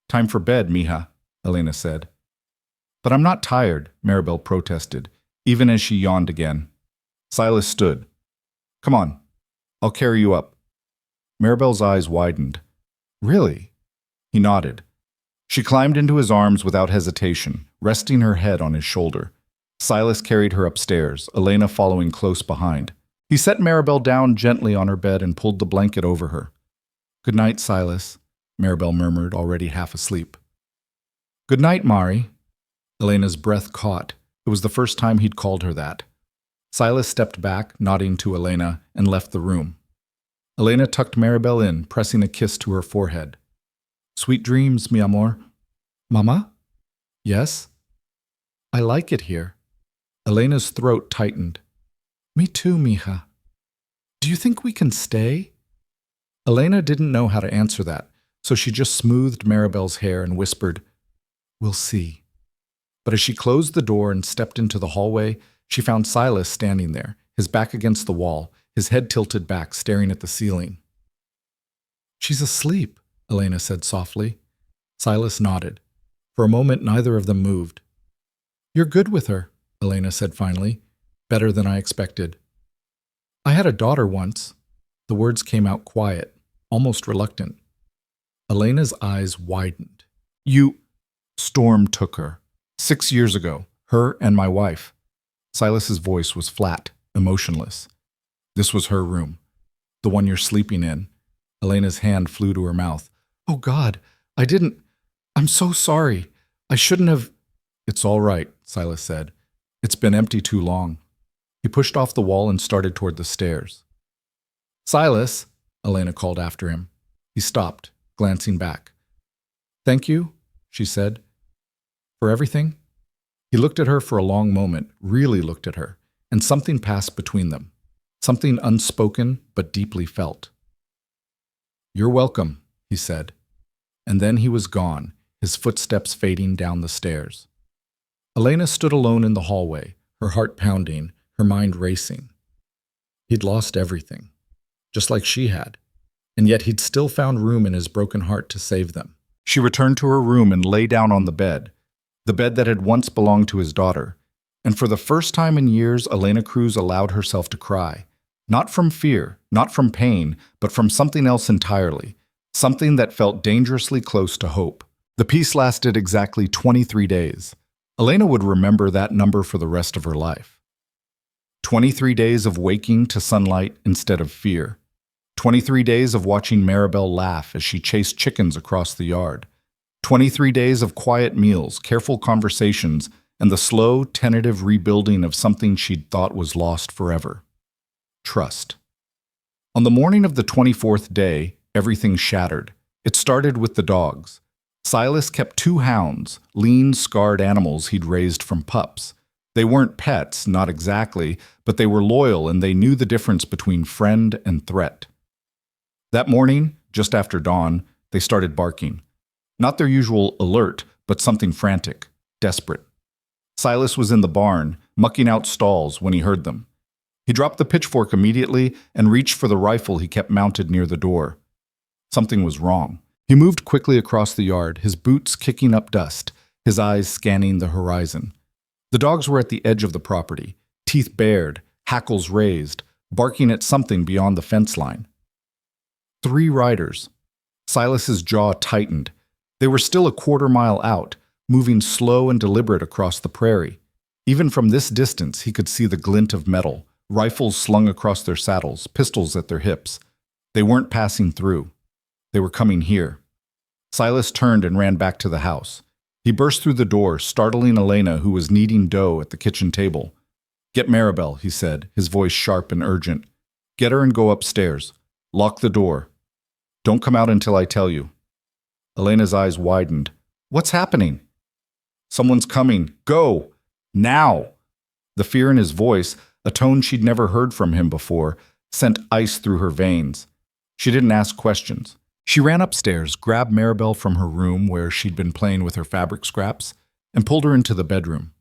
"Time for bed, mija," Elena said. "But I'm not tired," Maribel protested, even as she yawned again. Silas stood. Come on, I'll carry you up. Maribel's eyes widened. Really? He nodded. She climbed into his arms without hesitation, resting her head on his shoulder. Silas carried her upstairs, Elena following close behind. He set Maribel down gently on her bed and pulled the blanket over her. "Good night, Silas," Maribel murmured, already half asleep. "Good night, Mari." Elena's breath caught. It was the first time he'd called her that. Silas stepped back, nodding to Elena, and left the room. Elena tucked Maribel in, pressing a kiss to her forehead. "Sweet dreams, mi amor." "Mama?" "Yes?" "I like it here." Elena's throat tightened. "Me too, mija." "Do you think we can stay?" Elena didn't know how to answer that, so she just smoothed Maribel's hair and whispered, "We'll see." But as she closed the door and stepped into the hallway, she found Silas standing there, his back against the wall, his head tilted back, staring at the ceiling. "She's asleep," Elena said softly. Silas nodded. For a moment, neither of them moved. "You're good with her," Elena said finally. "Better than I expected." "I had a daughter once." The words came out quiet, almost reluctant. Elena's eyes widened. "You—" "Storm took her. 6 years ago. Her and my wife." Silas's voice was flat, emotionless. "This was her room. The one you're sleeping in." Elena's hand flew to her mouth. "Oh God, I didn't— I'm so sorry. I shouldn't have—" "It's all right," Silas said. "It's been empty too long." He pushed off the wall and started toward the stairs. "Silas," Elena called after him. He stopped, glancing back. "Thank you," she said. "For everything?" He looked at her for a long moment, really looked at her, and something passed between them. Something unspoken but deeply felt. "You're welcome," he said. And then he was gone, his footsteps fading down the stairs. Elena stood alone in the hallway, her heart pounding, her mind racing. He'd lost everything, just like she had, and yet he'd still found room in his broken heart to save them. She returned to her room and lay down on the bed that had once belonged to his daughter, and for the first time in years, Elena Cruz allowed herself to cry. Not from fear, not from pain, but from something else entirely, something that felt dangerously close to hope. The peace lasted exactly 23 days. Elena would remember that number for the rest of her life. 23 days of waking to sunlight instead of fear. 23 days of watching Maribel laugh as she chased chickens across the yard. 23 days of quiet meals, careful conversations, and the slow, tentative rebuilding of something she'd thought was lost forever. Trust. On the morning of the 24th day, everything shattered. It started with the dogs. Silas kept 2 hounds, lean, scarred animals he'd raised from pups. They weren't pets, not exactly, but they were loyal and they knew the difference between friend and threat. That morning, just after dawn, they started barking. Not their usual alert, but something frantic, desperate. Silas was in the barn, mucking out stalls when he heard them. He dropped the pitchfork immediately and reached for the rifle he kept mounted near the door. Something was wrong. He moved quickly across the yard, his boots kicking up dust, his eyes scanning the horizon. The dogs were at the edge of the property, teeth bared, hackles raised, barking at something beyond the fence line. 3 riders. Silas's jaw tightened. They were still a quarter-mile out, moving slow and deliberate across the prairie. Even from this distance, he could see the glint of metal, rifles slung across their saddles, pistols at their hips. They weren't passing through. They were coming here. Silas turned and ran back to the house. He burst through the door, startling Elena, who was kneading dough at the kitchen table. "Get Maribel," he said, his voice sharp and urgent. "Get her and go upstairs. Lock the door. Don't come out until I tell you." Elena's eyes widened. "What's happening?" "Someone's coming. Go! Now!" The fear in his voice, a tone she'd never heard from him before, sent ice through her veins. She didn't ask questions. She ran upstairs, grabbed Maribel from her room where she'd been playing with her fabric scraps, and pulled her into the bedroom.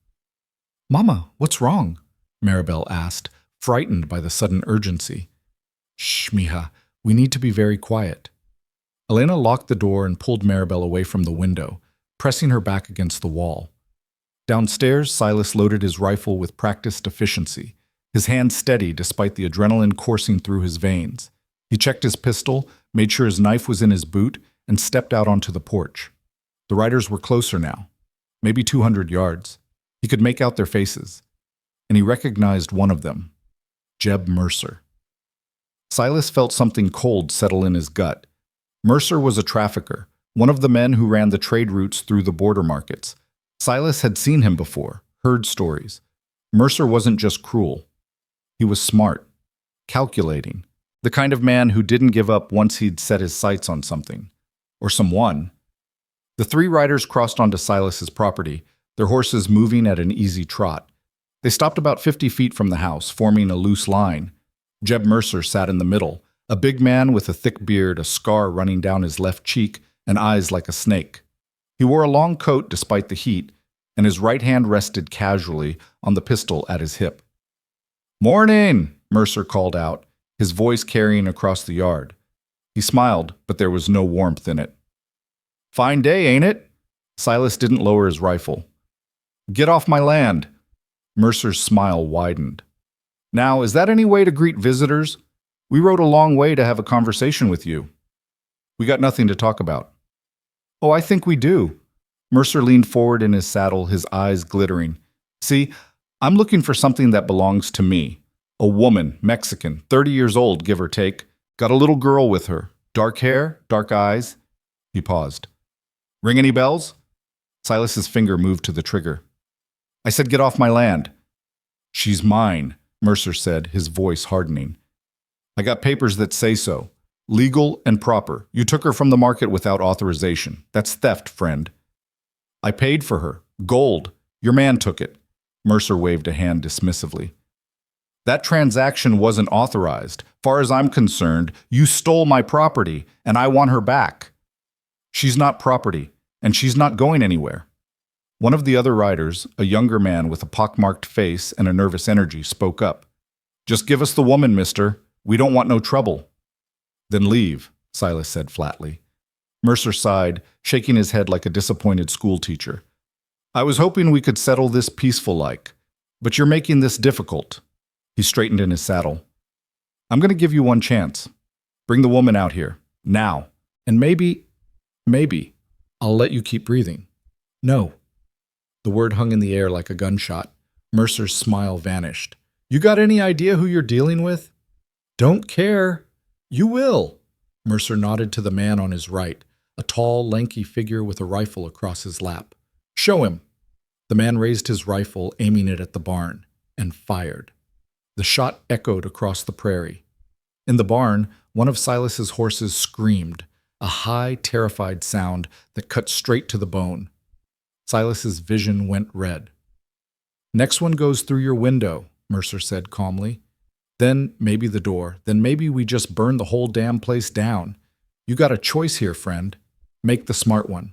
"Mama, what's wrong?" Maribel asked, frightened by the sudden urgency. "Shh, mija, we need to be very quiet." Elena locked the door and pulled Maribel away from the window, pressing her back against the wall. Downstairs, Silas loaded his rifle with practiced efficiency. his hand steady despite the adrenaline coursing through his veins. He checked his pistol, made sure his knife was in his boot, and stepped out onto the porch. The riders were closer now, maybe 200 yards. He could make out their faces, and he recognized one of them, Jeb Mercer. Silas felt something cold settle in his gut. Mercer was a trafficker, one of the men who ran the trade routes through the border markets. Silas had seen him before, heard stories. Mercer wasn't just cruel. He was smart, calculating, the kind of man who didn't give up once he'd set his sights on something, or someone. The three riders crossed onto Silas's property, their horses moving at an easy trot. They stopped about 50 feet from the house, forming a loose line. Jeb Mercer sat in the middle, a big man with a thick beard, a scar running down his left cheek, and eyes like a snake. He wore a long coat despite the heat, and his right hand rested casually on the pistol at his hip. "Morning," Mercer called out, his voice carrying across the yard. He smiled, but there was no warmth in it. "Fine day, ain't it?" Silas didn't lower his rifle. "Get off my land." Mercer's smile widened. "Now, is that any way to greet visitors? We rode a long way to have a conversation with you." "We got nothing to talk about." "Oh, I think we do." Mercer leaned forward in his saddle, his eyes glittering. "See, I'm looking for something that belongs to me. A woman, Mexican, 30 years old, give or take. Got a little girl with her. Dark hair, dark eyes." He paused. "Ring any bells?" Silas's finger moved to the trigger. "I said get off my land." "She's mine," Mercer said, his voice hardening. "I got papers that say so. Legal and proper. You took her from the market without authorization. That's theft, friend." "I paid for her. Gold. Your man took it." Mercer waved a hand dismissively. "That transaction wasn't authorized. Far as I'm concerned, you stole my property, and I want her back." "She's not property, and she's not going anywhere." One of the other riders, a younger man with a pockmarked face and a nervous energy, spoke up. "Just give us the woman, mister. We don't want no trouble." "Then leave," Silas said flatly. Mercer sighed, shaking his head like a disappointed schoolteacher. "I was hoping we could settle this peaceful-like, but you're making this difficult." He straightened in his saddle. "I'm going to give you one chance. Bring the woman out here, now, and maybe, I'll let you keep breathing." "No." The word hung in the air like a gunshot. Mercer's smile vanished. "You got any idea who you're dealing with?" "Don't care." "You will." Mercer nodded to the man on his right, a tall, lanky figure with a rifle across his lap. "Show him." The man raised his rifle, aiming it at the barn, and fired. The shot echoed across the prairie. In the barn, one of Silas's horses screamed, a high, terrified sound that cut straight to the bone. Silas's vision went red. "Next one goes through your window," Mercer said calmly. "Then maybe the door. Then maybe we just burn the whole damn place down. You got a choice here, friend. Make the smart one."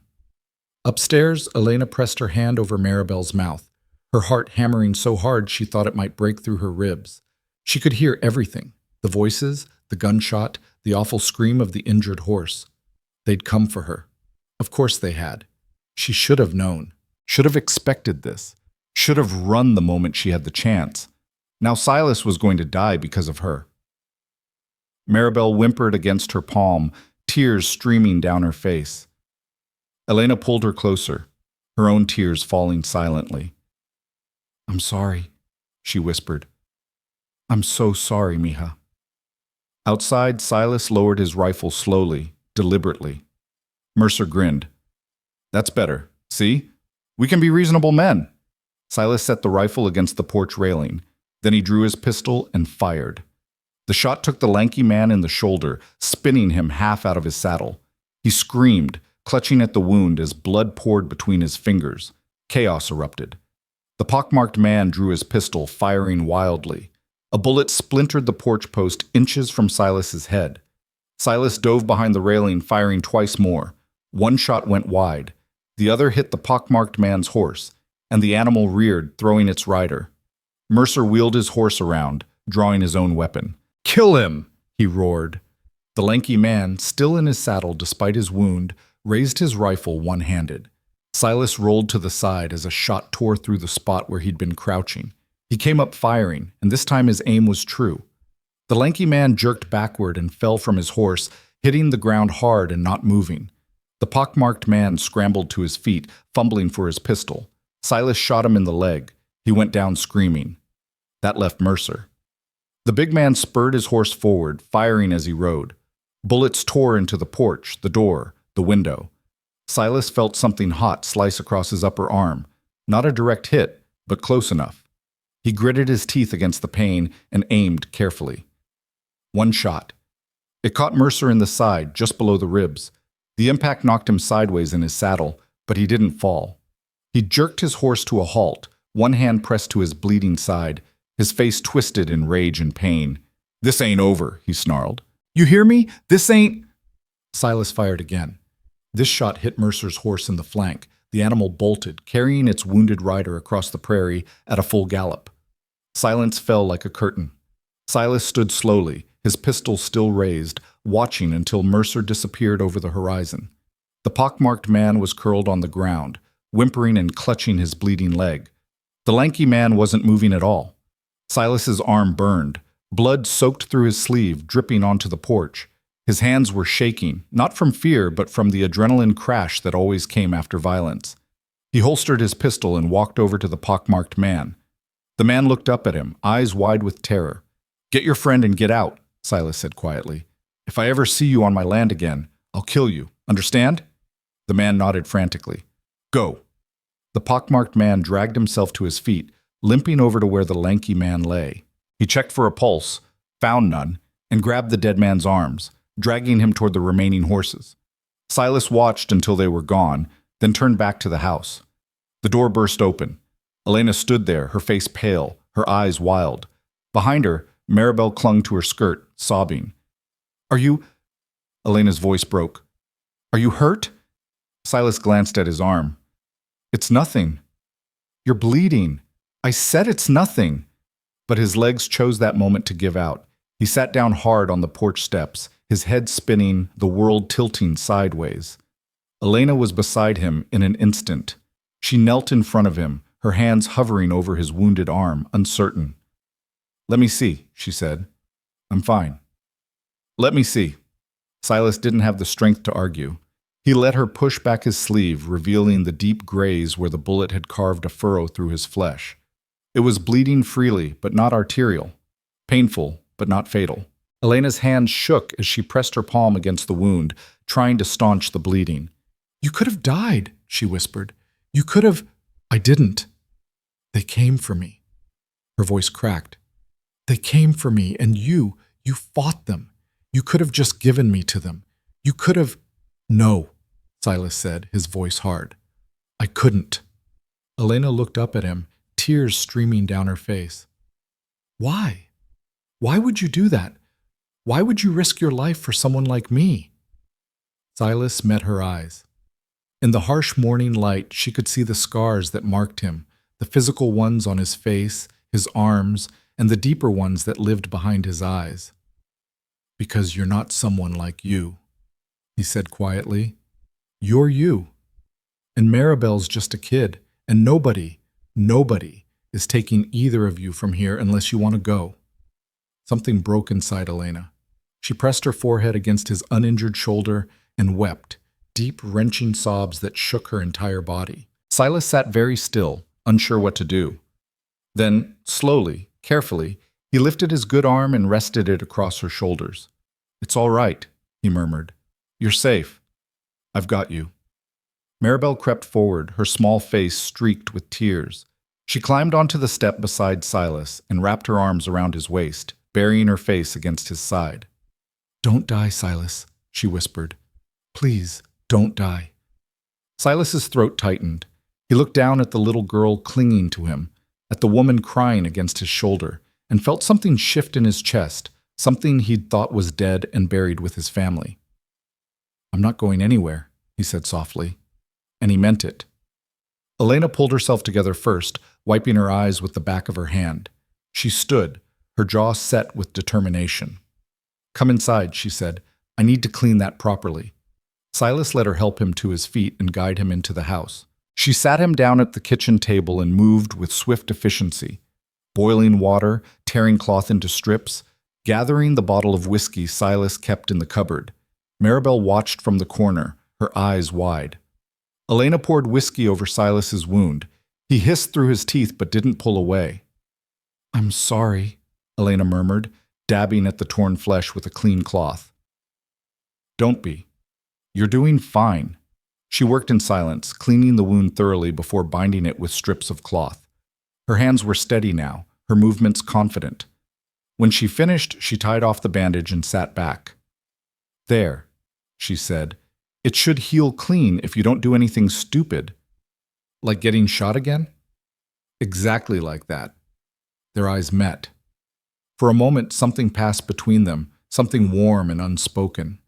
Upstairs, Elena pressed her hand over Maribel's mouth, her heart hammering so hard she thought it might break through her ribs. She could hear everything, the voices, the gunshot, the awful scream of the injured horse. They'd come for her. Of course they had. She should have known, should have expected this, should have run the moment she had the chance. Now Silas was going to die because of her. Maribel whimpered against her palm, tears streaming down her face. Elena pulled her closer, her own tears falling silently. "I'm sorry," she whispered. "I'm so sorry, mija." Outside, Silas lowered his rifle slowly, deliberately. Mercer grinned. "That's better. See? We can be reasonable men." Silas set the rifle against the porch railing. Then he drew his pistol and fired. The shot took the lanky man in the shoulder, spinning him half out of his saddle. He screamed, clutching at the wound as blood poured between his fingers. Chaos erupted. The pockmarked man drew his pistol, firing wildly. A bullet splintered the porch post inches from Silas's head. Silas dove behind the railing, firing twice more. One shot went wide. The other hit the pockmarked man's horse, and the animal reared, throwing its rider. Mercer wheeled his horse around, drawing his own weapon. "Kill him!" he roared. The lanky man, still in his saddle despite his wound, raised his rifle one-handed. Silas rolled to the side as a shot tore through the spot where he'd been crouching. He came up firing, and this time his aim was true. The lanky man jerked backward and fell from his horse, hitting the ground hard and not moving. The pockmarked man scrambled to his feet, fumbling for his pistol. Silas shot him in the leg. He went down screaming. That left Mercer. The big man spurred his horse forward, firing as he rode. Bullets tore into the porch, the door, the window. Silas felt something hot slice across his upper arm. Not a direct hit, but close enough. He gritted his teeth against the pain and aimed carefully. One shot. It caught Mercer in the side, just below the ribs. The impact knocked him sideways in his saddle, but he didn't fall. He jerked his horse to a halt, one hand pressed to his bleeding side, his face twisted in rage and pain. "This ain't over," he snarled. "You hear me? This ain't—" Silas fired again. This shot hit Mercer's horse in the flank. The animal bolted, carrying its wounded rider across the prairie at a full gallop. Silence fell like a curtain. Silas stood slowly, his pistol still raised, watching until Mercer disappeared over the horizon. The pockmarked man was curled on the ground, whimpering and clutching his bleeding leg. The lanky man wasn't moving at all. Silas's arm burned. Blood soaked through his sleeve, dripping onto the porch. His hands were shaking, not from fear, but from the adrenaline crash that always came after violence. He holstered his pistol and walked over to the pockmarked man. The man looked up at him, eyes wide with terror. "Get your friend and get out," Silas said quietly. "If I ever see you on my land again, I'll kill you. Understand?" The man nodded frantically. "Go." The pockmarked man dragged himself to his feet, limping over to where the lanky man lay. He checked for a pulse, found none, and grabbed the dead man's arms, dragging him toward the remaining horses. Silas watched until they were gone, then turned back to the house. The door burst open. Elena stood there, her face pale, her eyes wild. Behind her, Maribel clung to her skirt, sobbing. "Are you—" Elena's voice broke. "Are you hurt?" Silas glanced at his arm. "It's nothing." "You're bleeding." "I said it's nothing." But his legs chose that moment to give out. He sat down hard on the porch steps, his head spinning, the world tilting sideways. Elena was beside him in an instant. She knelt in front of him, her hands hovering over his wounded arm, uncertain. "Let me see," she said. "I'm fine." "Let me see." Silas didn't have the strength to argue. He let her push back his sleeve, revealing the deep graze where the bullet had carved a furrow through his flesh. It was bleeding freely, but not arterial. Painful, but not fatal. Elena's hand shook as she pressed her palm against the wound, trying to staunch the bleeding. "You could have died," she whispered. "You could have—" "I didn't. They came for me." Her voice cracked. "They came for me, and you fought them. You could have just given me to them. You could have—" "No," Silas said, his voice hard. "I couldn't." Elena looked up at him, tears streaming down her face. "Why? Why would you do that? Why would you risk your life for someone like me?" Silas met her eyes. In the harsh morning light, she could see the scars that marked him, the physical ones on his face, his arms, and the deeper ones that lived behind his eyes. "Because you're not someone like you," he said quietly. "You're you. And Maribel's just a kid, and nobody is taking either of you from here unless you want to go." Something broke inside Elena. She pressed her forehead against his uninjured shoulder and wept, deep, wrenching sobs that shook her entire body. Silas sat very still, unsure what to do. Then, slowly, carefully, he lifted his good arm and rested it across her shoulders. "It's all right," he murmured. "You're safe. I've got you." Maribel crept forward, her small face streaked with tears. She climbed onto the step beside Silas and wrapped her arms around his waist, burying her face against his side. "Don't die, Silas," she whispered. "Please, don't die." Silas's throat tightened. He looked down at the little girl clinging to him, at the woman crying against his shoulder, and felt something shift in his chest, something he'd thought was dead and buried with his family. "I'm not going anywhere," he said softly, and he meant it. Elena pulled herself together first, wiping her eyes with the back of her hand. She stood, her jaw set with determination. "Come inside," she said. "I need to clean that properly." Silas let her help him to his feet and guide him into the house. She sat him down at the kitchen table and moved with swift efficiency. boiling water, tearing cloth into strips, gathering the bottle of whiskey Silas kept in the cupboard. Maribel watched from the corner, her eyes wide. Elena poured whiskey over Silas's wound. He hissed through his teeth but didn't pull away. "I'm sorry," Elena murmured, dabbing at the torn flesh with a clean cloth. "Don't be. You're doing fine." She worked in silence, cleaning the wound thoroughly before binding it with strips of cloth. Her hands were steady now, her movements confident. When she finished, she tied off the bandage and sat back. "There," she said. "It should heal clean if you don't do anything stupid." "Like getting shot again?" "Exactly like that." Their eyes met. For a moment, something passed between them, something warm and unspoken.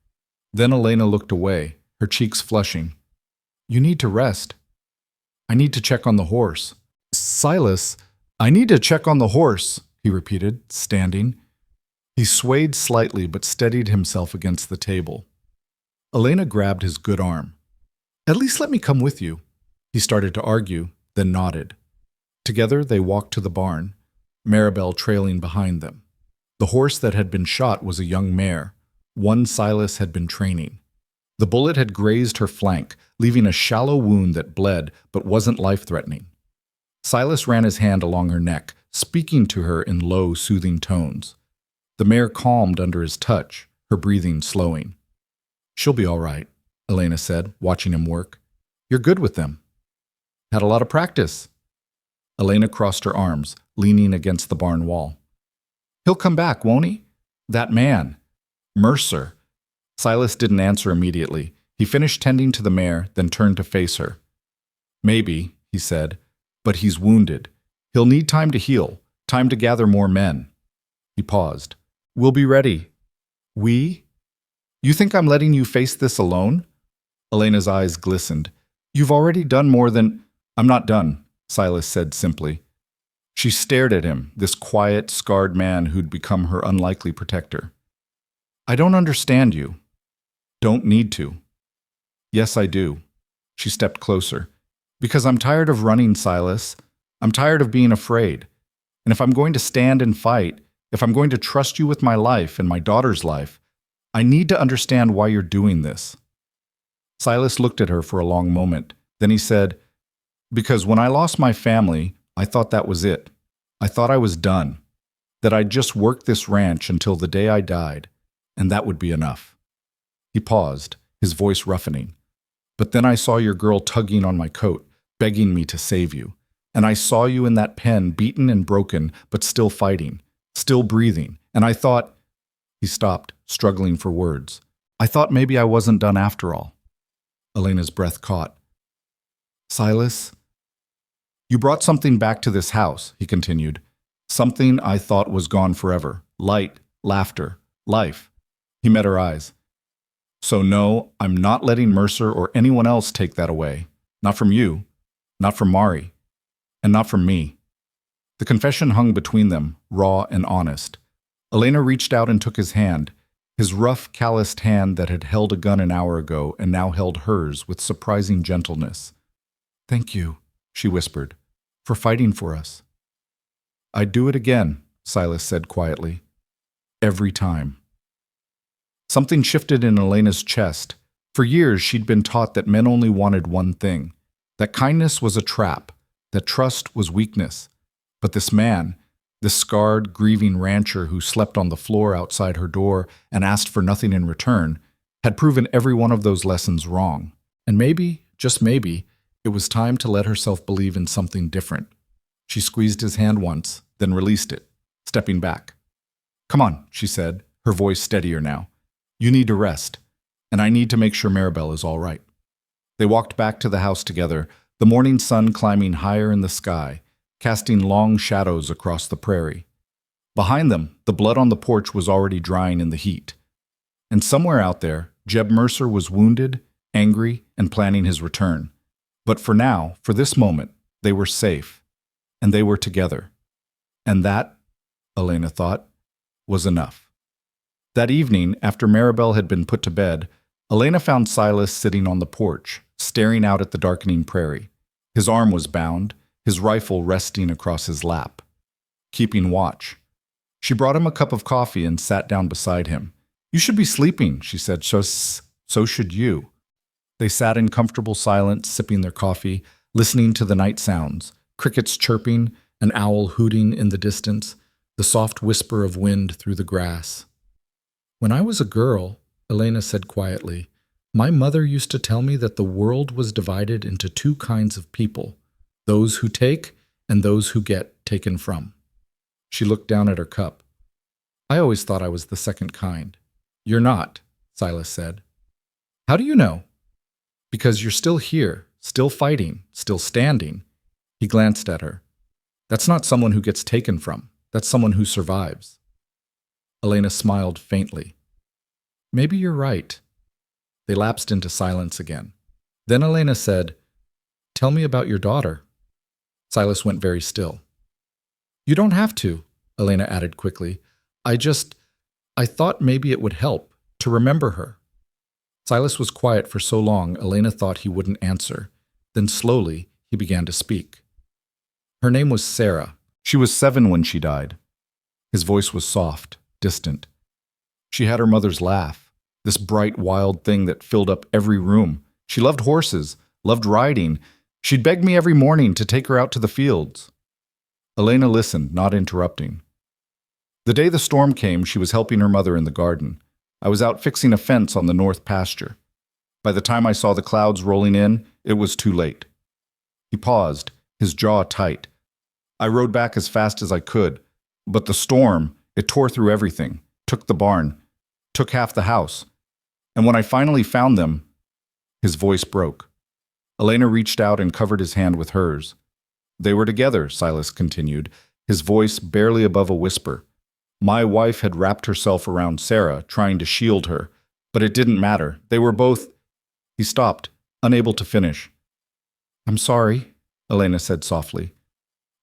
Then Elena looked away, her cheeks flushing. "You need to rest." "I need to check on the horse." "Silas, I need to check on the horse," he repeated, standing. He swayed slightly but steadied himself against the table. Elena grabbed his good arm. "At least let me come with you." He started to argue, then nodded. Together they walked to the barn, Maribel trailing behind them. The horse that had been shot was a young mare, one Silas had been training. The bullet had grazed her flank, leaving a shallow wound that bled but wasn't life-threatening. Silas ran his hand along her neck, speaking to her in low, soothing tones. The mare calmed under his touch, her breathing slowing. "She'll be all right," Elena said, watching him work. "You're good with them." "Had a lot of practice." Elena crossed her arms, leaning against the barn wall. "He'll come back, won't he? That man. Mercer." Silas didn't answer immediately. He finished tending to the mare, then turned to face her. "Maybe," he said, "but he's wounded. He'll need time to heal, time to gather more men." He paused. "We'll be ready." "We? You think I'm letting you face this alone?" Elena's eyes glistened. "You've already done more than—" "I'm not done," Silas said simply. She stared at him, this quiet, scarred man who'd become her unlikely protector. "I don't understand you." "Don't need to." "Yes, I do." She stepped closer. "Because I'm tired of running, Silas. I'm tired of being afraid. And if I'm going to stand and fight, if I'm going to trust you with my life and my daughter's life, I need to understand why you're doing this." Silas looked at her for a long moment. Then he said, "Because when I lost my family, I thought that was it. I thought I was done. That I'd just work this ranch until the day I died, and that would be enough." He paused, his voice roughening. "But then I saw your girl tugging on my coat, begging me to save you. And I saw you in that pen, beaten and broken, but still fighting, still breathing. And I thought—" He stopped, struggling for words. "I thought maybe I wasn't done after all." Elena's breath caught. "Silas, you brought something back to this house," he continued. "Something I thought was gone forever. Light, laughter, life." He met her eyes. "So no, I'm not letting Mercer or anyone else take that away. Not from you, not from Mari, and not from me." The confession hung between them, raw and honest. Elena reached out and took his hand, his rough, calloused hand that had held a gun an hour ago and now held hers with surprising gentleness. "Thank you," she whispered, "for fighting for us." "I'd do it again," Silas said quietly. "Every time." Something shifted in Elena's chest. For years, she'd been taught that men only wanted one thing, that kindness was a trap, that trust was weakness. But this man, this scarred, grieving rancher who slept on the floor outside her door and asked for nothing in return, had proven every one of those lessons wrong. And maybe, just maybe, it was time to let herself believe in something different. She squeezed his hand once, then released it, stepping back. "Come on," she said, her voice steadier now. "You need to rest, and I need to make sure Maribel is all right." They walked back to the house together, the morning sun climbing higher in the sky, casting long shadows across the prairie. Behind them, the blood on the porch was already drying in the heat. And somewhere out there, Jeb Mercer was wounded, angry, and planning his return. But for now, for this moment, they were safe, and they were together. And that, Elena thought, was enough. That evening, after Maribel had been put to bed, Elena found Silas sitting on the porch, staring out at the darkening prairie. His arm was bound, his rifle resting across his lap. keeping watch. She brought him a cup of coffee and sat down beside him. "You should be sleeping," she said. So should you." They sat in comfortable silence, sipping their coffee, listening to the night sounds, crickets chirping, an owl hooting in the distance, the soft whisper of wind through the grass. "When I was a girl," Elena said quietly, "my mother used to tell me that the world was divided into two kinds of people, those who take and those who get taken from." She looked down at her cup. "I always thought I was the second kind." "You're not," Silas said. "How do you know?" "Because you're still here, still fighting, still standing." He glanced at her. "That's not someone who gets taken from. That's someone who survives." Elena smiled faintly. "Maybe you're right." They lapsed into silence again. Then Elena said, "Tell me about your daughter." Silas went very still. "You don't have to," Elena added quickly. I thought maybe it would help to remember her." Silas was quiet for so long Elena thought he wouldn't answer. Then slowly he began to speak. "Her name was Sarah. She was 7 when she died." His voice was soft, distant. "She had her mother's laugh, this bright, wild thing that filled up every room. She loved horses, loved riding. She'd beg me every morning to take her out to the fields." Elena listened, not interrupting. "The day the storm came, she was helping her mother in the garden. I was out fixing a fence on the north pasture. By the time I saw the clouds rolling in, it was too late." He paused, his jaw tight. "I rode back as fast as I could, but the storm, it tore through everything, took the barn, took half the house. And when I finally found them..." His voice broke. Elena reached out and covered his hand with hers. "They were together," Silas continued, his voice barely above a whisper. "My wife had wrapped herself around Sarah, trying to shield her, but it didn't matter. They were both..." He stopped, unable to finish. "I'm sorry," Elena said softly.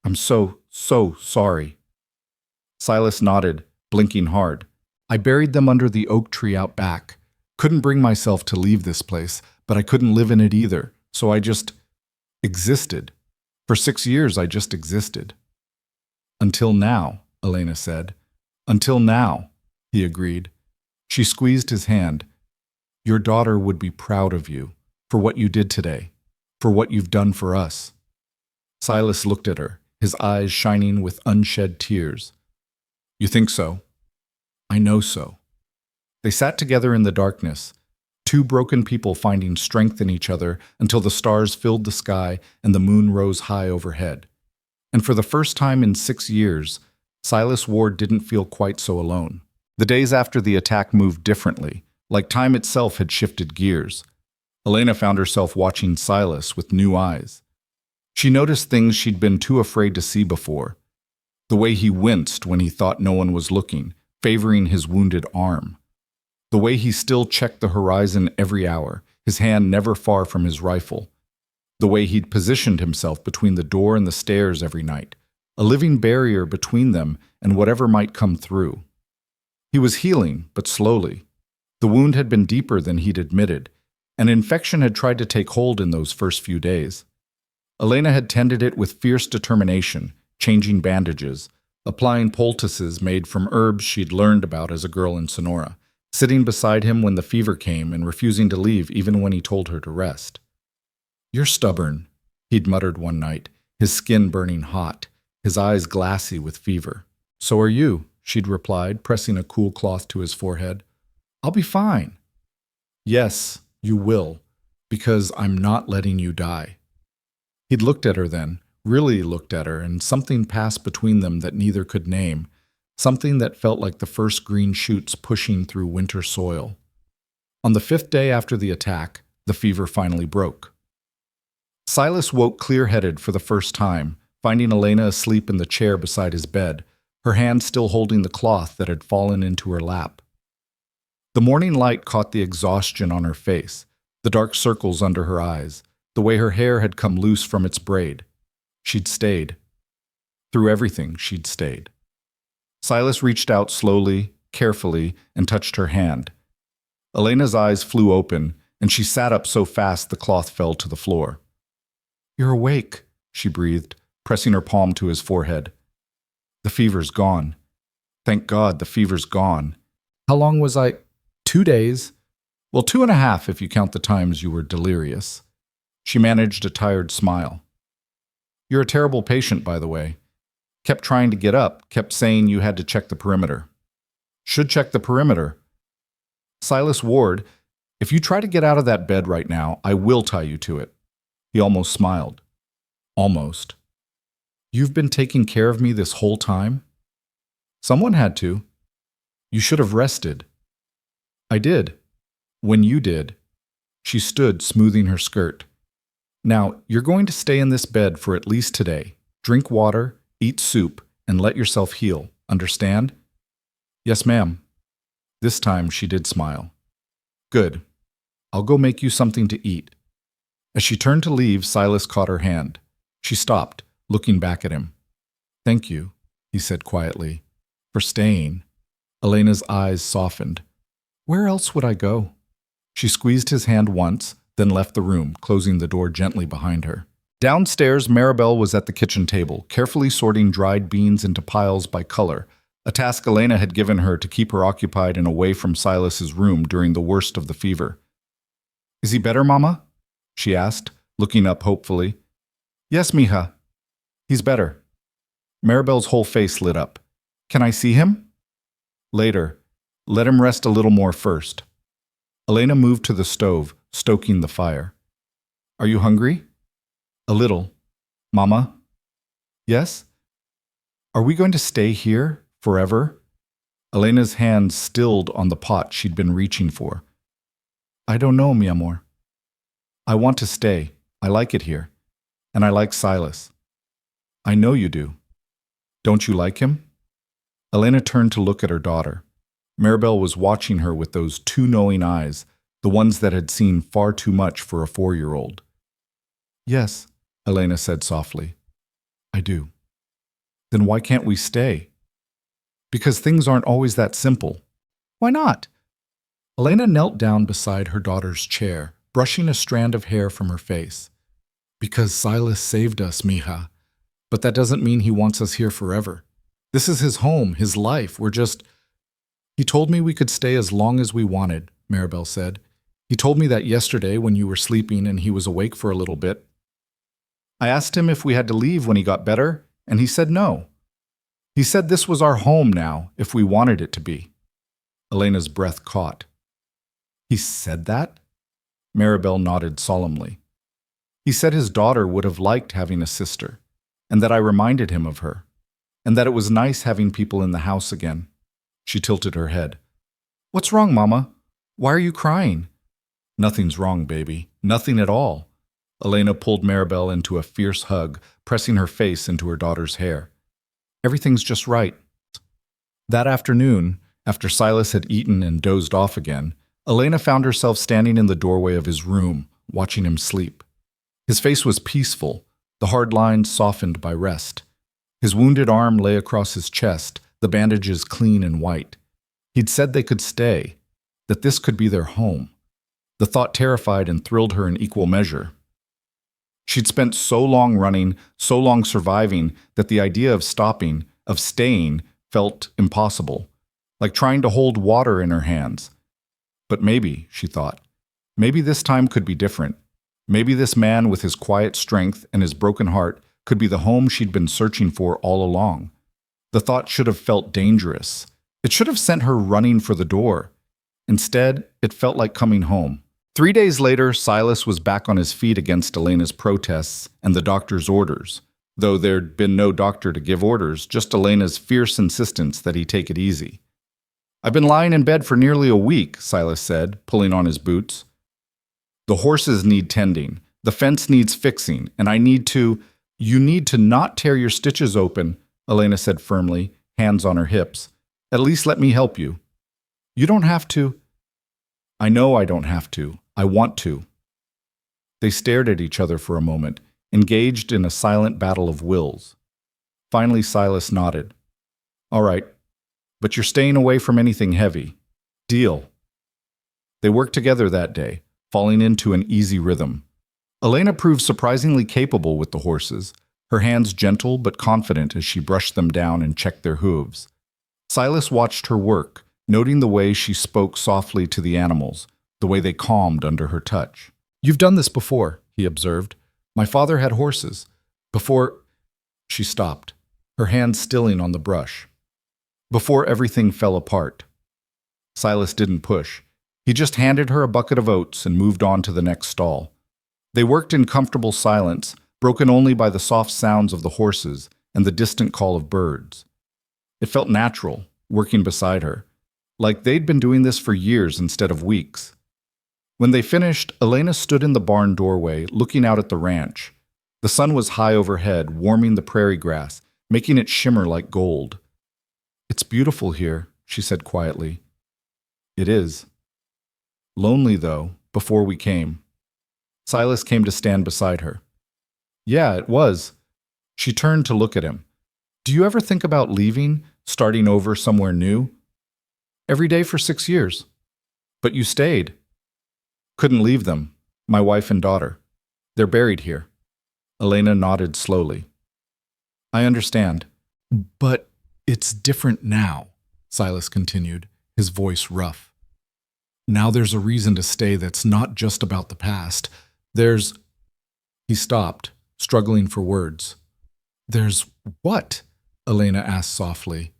"I'm so sorry." Silas nodded, blinking hard. "I buried them under the oak tree out back. Couldn't bring myself to leave this place, but I couldn't live in it either, so I just existed. For 6 years I just existed." "Until now," Elena said. "Until now," he agreed. She squeezed his hand. "Your daughter would be proud of you, for what you did today, for what you've done for us." Silas looked at her, his eyes shining with unshed tears. "You think so?" "I know so." They sat together in the darkness, two broken people finding strength in each other until the stars filled the sky and the moon rose high overhead. And for the first time in 6 years, Silas Ward didn't feel quite so alone. The days after the attack moved differently, like time itself had shifted gears. Elena found herself watching Silas with new eyes. She noticed things she'd been too afraid to see before. The way he winced when he thought no one was looking, favoring his wounded arm. The way he still checked the horizon every hour, his hand never far from his rifle. The way he'd positioned himself between the door and the stairs every night, a living barrier between them and whatever might come through. He was healing, but slowly. The wound had been deeper than he'd admitted. An infection had tried to take hold in those first few days. Elena had tended it with fierce determination, changing bandages, applying poultices made from herbs she'd learned about as a girl in Sonora, sitting beside him when the fever came and refusing to leave even when he told her to rest. "You're stubborn," he'd muttered one night, his skin burning hot, his eyes glassy with fever. "So are you," she'd replied, pressing a cool cloth to his forehead. "I'll be fine." "Yes, you will, because I'm not letting you die." He'd looked at her then, really looked at her, and something passed between them that neither could name, something that felt like the first green shoots pushing through winter soil. On the 5th day after the attack, the fever finally broke. Silas woke clear-headed for the first time, finding Elena asleep in the chair beside his bed, her hand still holding the cloth that had fallen into her lap. The morning light caught the exhaustion on her face, the dark circles under her eyes, the way her hair had come loose from its braid. She'd stayed. Through everything, she'd stayed. Silas reached out slowly, carefully, and touched her hand. Elena's eyes flew open, and she sat up so fast the cloth fell to the floor. "You're awake," she breathed, pressing her palm to his forehead. The fever's gone. Thank God the fever's gone. How long was I? 2 days. Well, 2.5 if you count the times you were delirious. She managed a tired smile. You're a terrible patient, by the way. Kept trying to get up, kept saying you had to check the perimeter. Should check the perimeter. Silas Ward, if you try to get out of that bed right now, I will tie you to it. He almost smiled. Almost. You've been taking care of me this whole time? Someone had to. You should have rested. I did. When you did. She stood, smoothing her skirt. Now, you're going to stay in this bed for at least today. Drink water, eat soup, and let yourself heal. Understand? Yes, ma'am. This time she did smile. Good. I'll go make you something to eat. As she turned to leave, Silas caught her hand. She stopped, looking back at him. Thank you, he said quietly, for staying. Elena's eyes softened. Where else would I go? She squeezed his hand once, then left the room, closing the door gently behind her. Downstairs, Maribel was at the kitchen table, carefully sorting dried beans into piles by color, a task Elena had given her to keep her occupied and away from Silas's room during the worst of the fever. Is he better, Mama? She asked, looking up hopefully. Yes, mija. He's better. Maribel's whole face lit up. Can I see him? Later. Let him rest a little more first. Elena moved to the stove, stoking the fire. Are you hungry? A little. Mama? Yes? Are we going to stay here forever? Elena's hand stilled on the pot she'd been reaching for. I don't know, mi amor. I want to stay. I like it here. And I like Silas. I know you do. Don't you like him? Elena turned to look at her daughter. Maribel was watching her with those two knowing eyes, the ones that had seen far too much for a 4-year-old. Yes, Elena said softly. I do. Then why can't we stay? Because things aren't always that simple. Why not? Elena knelt down beside her daughter's chair, brushing a strand of hair from her face. Because Silas saved us, mija. But that doesn't mean he wants us here forever. This is his home, his life. He told me we could stay as long as we wanted, Maribel said. He told me that yesterday when you were sleeping and he was awake for a little bit. I asked him if we had to leave when he got better, and he said no. He said this was our home now, if we wanted it to be. Elena's breath caught. He said that? Maribel nodded solemnly. He said his daughter would have liked having a sister, and that I reminded him of her, and that it was nice having people in the house again. She tilted her head. What's wrong, Mama? Why are you crying? Nothing's wrong, baby. Nothing at all. Elena pulled Maribel into a fierce hug, pressing her face into her daughter's hair. Everything's just right. That afternoon, after Silas had eaten and dozed off again, Elena found herself standing in the doorway of his room, watching him sleep. His face was peaceful, the hard lines softened by rest. His wounded arm lay across his chest, the bandages clean and white. He'd said they could stay, that this could be their home. The thought terrified and thrilled her in equal measure. She'd spent so long running, so long surviving, that the idea of stopping, of staying, felt impossible, like trying to hold water in her hands. But maybe, she thought, maybe this time could be different. Maybe this man with his quiet strength and his broken heart could be the home she'd been searching for all along. The thought should have felt dangerous. It should have sent her running for the door. Instead, it felt like coming home. 3 days later, Silas was back on his feet against Elena's protests and the doctor's orders, though there'd been no doctor to give orders, just Elena's fierce insistence that he take it easy. I've been lying in bed for nearly a week, Silas said, pulling on his boots. The horses need tending, the fence needs fixing, and you need to not tear your stitches open, Elena said firmly, hands on her hips. At least let me help you. You don't have to. I know I don't have to. I want to. They stared at each other for a moment, engaged in a silent battle of wills. Finally, Silas nodded. All right, but you're staying away from anything heavy. Deal. They worked together that day, falling into an easy rhythm. Elena proved surprisingly capable with the horses, her hands gentle but confident as she brushed them down and checked their hooves. Silas watched her work, noting the way she spoke softly to the animals, the way they calmed under her touch. "You've done this before," he observed. "My father had horses. Before—" She stopped, her hand stilling on the brush. "Before everything fell apart." Silas didn't push. He just handed her a bucket of oats and moved on to the next stall. They worked in comfortable silence, broken only by the soft sounds of the horses and the distant call of birds. It felt natural, working beside her, like they'd been doing this for years instead of weeks. When they finished, Elena stood in the barn doorway, looking out at the ranch. The sun was high overhead, warming the prairie grass, making it shimmer like gold. "It's beautiful here," she said quietly. "It is. Lonely, though, before we came." Silas came to stand beside her. "Yeah, it was." She turned to look at him. "Do you ever think about leaving, starting over somewhere new?" "Every day for 6 years." "But you stayed." "Couldn't leave them, my wife and daughter. They're buried here." Elena nodded slowly. "I understand. But it's different now," Silas continued, his voice rough. "Now there's a reason to stay that's not just about the past. There's—" He stopped, struggling for words. "There's what?" Elena asked softly.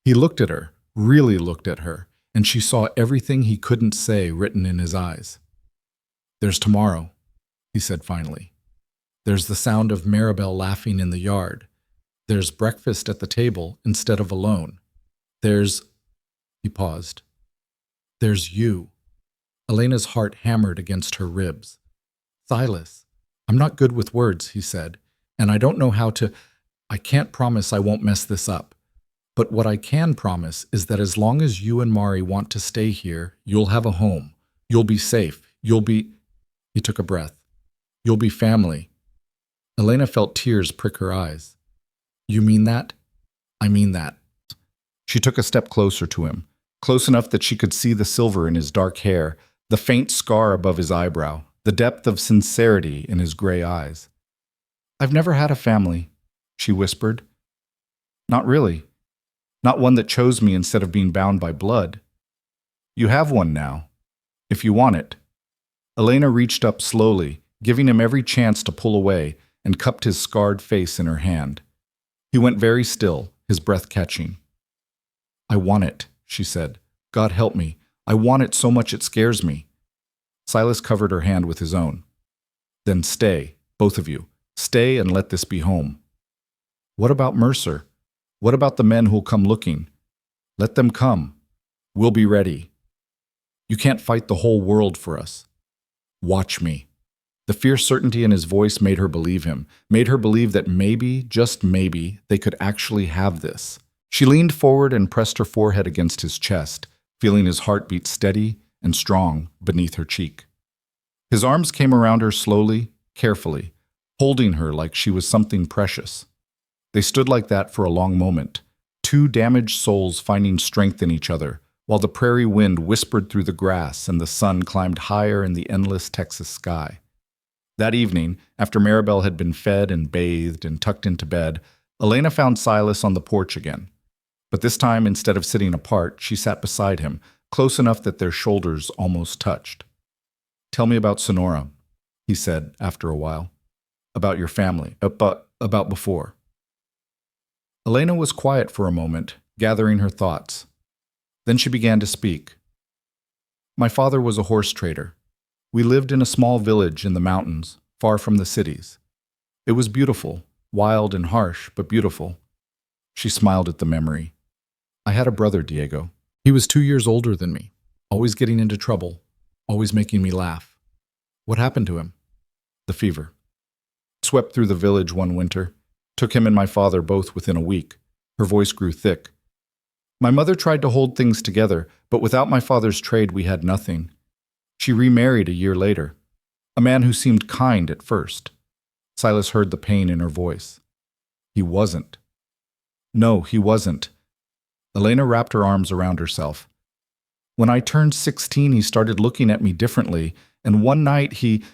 He looked at her, really looked at her, and she saw everything he couldn't say written in his eyes. "There's tomorrow," he said finally. "There's the sound of Maribel laughing in the yard. There's breakfast at the table instead of alone. There's—" He paused. "There's you." Elena's heart hammered against her ribs. "Silas, I'm not good with words," he said, "and I don't know how to— I can't promise I won't mess this up. But what I can promise is that as long as you and Mari want to stay here, you'll have a home. You'll be safe. You'll be—" He took a breath. "You'll be family." Elena felt tears prick her eyes. "You mean that?" "I mean that." She took a step closer to him, close enough that she could see the silver in his dark hair, the faint scar above his eyebrow, the depth of sincerity in his gray eyes. "I've never had a family," she whispered. "Not really. Not one that chose me instead of being bound by blood. You have one now, if you want it." Elena reached up slowly, giving him every chance to pull away, and cupped his scarred face in her hand. He went very still, his breath catching. "I want it," she said. "God help me. I want it so much it scares me." Silas covered her hand with his own. "Then stay, both of you. Stay and let this be home." "What about Mercer? What about the men who'll come looking?" "Let them come. We'll be ready. You can't fight the whole world for us. Watch me." The fierce certainty in his voice made her believe him, made her believe that maybe, just maybe, they could actually have this. She leaned forward and pressed her forehead against his chest, feeling his heart beat steady and strong beneath her cheek. His arms came around her slowly, carefully, holding her like she was something precious. They stood like that for a long moment, two damaged souls finding strength in each other, while the prairie wind whispered through the grass and the sun climbed higher in the endless Texas sky. That evening, after Maribel had been fed and bathed and tucked into bed, Elena found Silas on the porch again. But this time, instead of sitting apart, she sat beside him, close enough that their shoulders almost touched. "Tell me about Sonora," he said after a while. "About your family, about before." Elena was quiet for a moment, gathering her thoughts. Then she began to speak. "My father was a horse trader. We lived in a small village in the mountains, far from the cities. It was beautiful, wild and harsh, but beautiful." She smiled at the memory. "I had a brother, Diego. He was 2 years older than me, always getting into trouble, always making me laugh. What happened to him?" "The fever. Swept through the village one winter. Took him and my father both within a week." Her voice grew thick. "My mother tried to hold things together, but without my father's trade we had nothing. She remarried a year later. A man who seemed kind at first." Silas heard the pain in her voice. "He wasn't." "No, he wasn't." Elena wrapped her arms around herself. "When I turned 16, he started looking at me differently, and one night he—"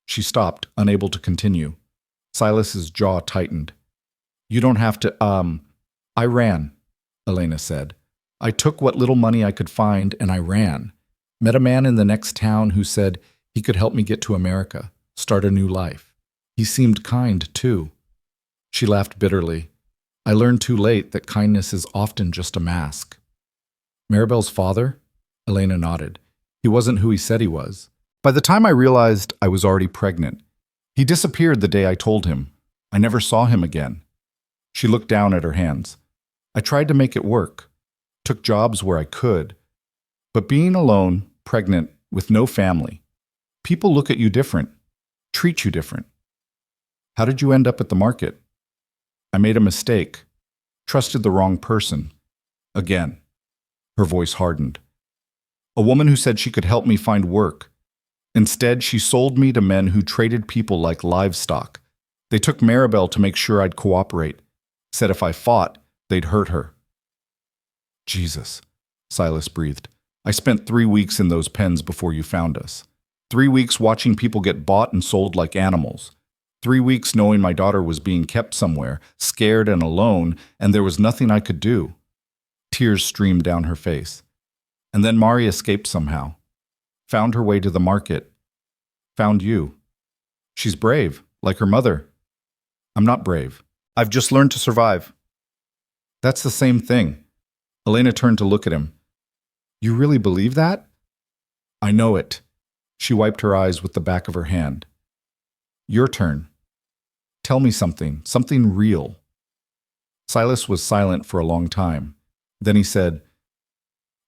She stopped, unable to continue. Silas's jaw tightened. You don't have to, I ran, Elena said. I took what little money I could find and I ran. Met a man in the next town who said he could help me get to America, start a new life. He seemed kind, too. She laughed bitterly. I learned too late that kindness is often just a mask. Maribel's father? Elena nodded. He wasn't who he said he was. By the time I realized I was already pregnant, he disappeared the day I told him. I never saw him again. She looked down at her hands. I tried to make it work. Took jobs where I could. But being alone, pregnant, with no family, people look at you different, treat you different. How did you end up at the market? I made a mistake. Trusted the wrong person. Again. Her voice hardened. A woman who said she could help me find work. Instead, she sold me to men who traded people like livestock. They took Maribel to make sure I'd cooperate. Said if I fought, they'd hurt her. Jesus, Silas breathed. I spent 3 weeks in those pens before you found us. 3 weeks watching people get bought and sold like animals. 3 weeks knowing my daughter was being kept somewhere, scared and alone, and there was nothing I could do. Tears streamed down her face. And then Mari escaped somehow. Found her way to the market. Found you. She's brave, like her mother. I'm not brave. I've just learned to survive. That's the same thing. Elena turned to look at him. You really believe that? I know it. She wiped her eyes with the back of her hand. Your turn. Tell me something real. Silas was silent for a long time. Then he said,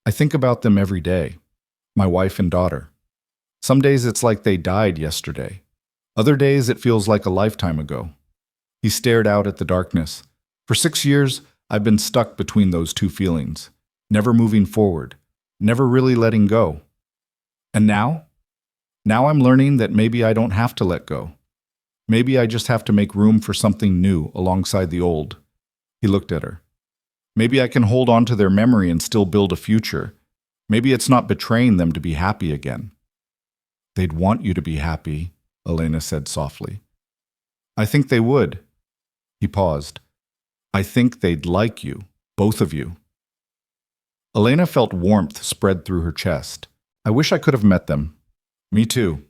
I think about them every day, my wife and daughter. Some days it's like they died yesterday. Other days it feels like a lifetime ago. He stared out at the darkness. For 6 years, I've been stuck between those two feelings, never moving forward, never really letting go. And now? Now I'm learning that maybe I don't have to let go. Maybe I just have to make room for something new alongside the old. He looked at her. Maybe I can hold on to their memory and still build a future. Maybe it's not betraying them to be happy again. They'd want you to be happy, Elena said softly. I think they would. He paused. I think they'd like you, both of you. Elena felt warmth spread through her chest. I wish I could have met them. Me too.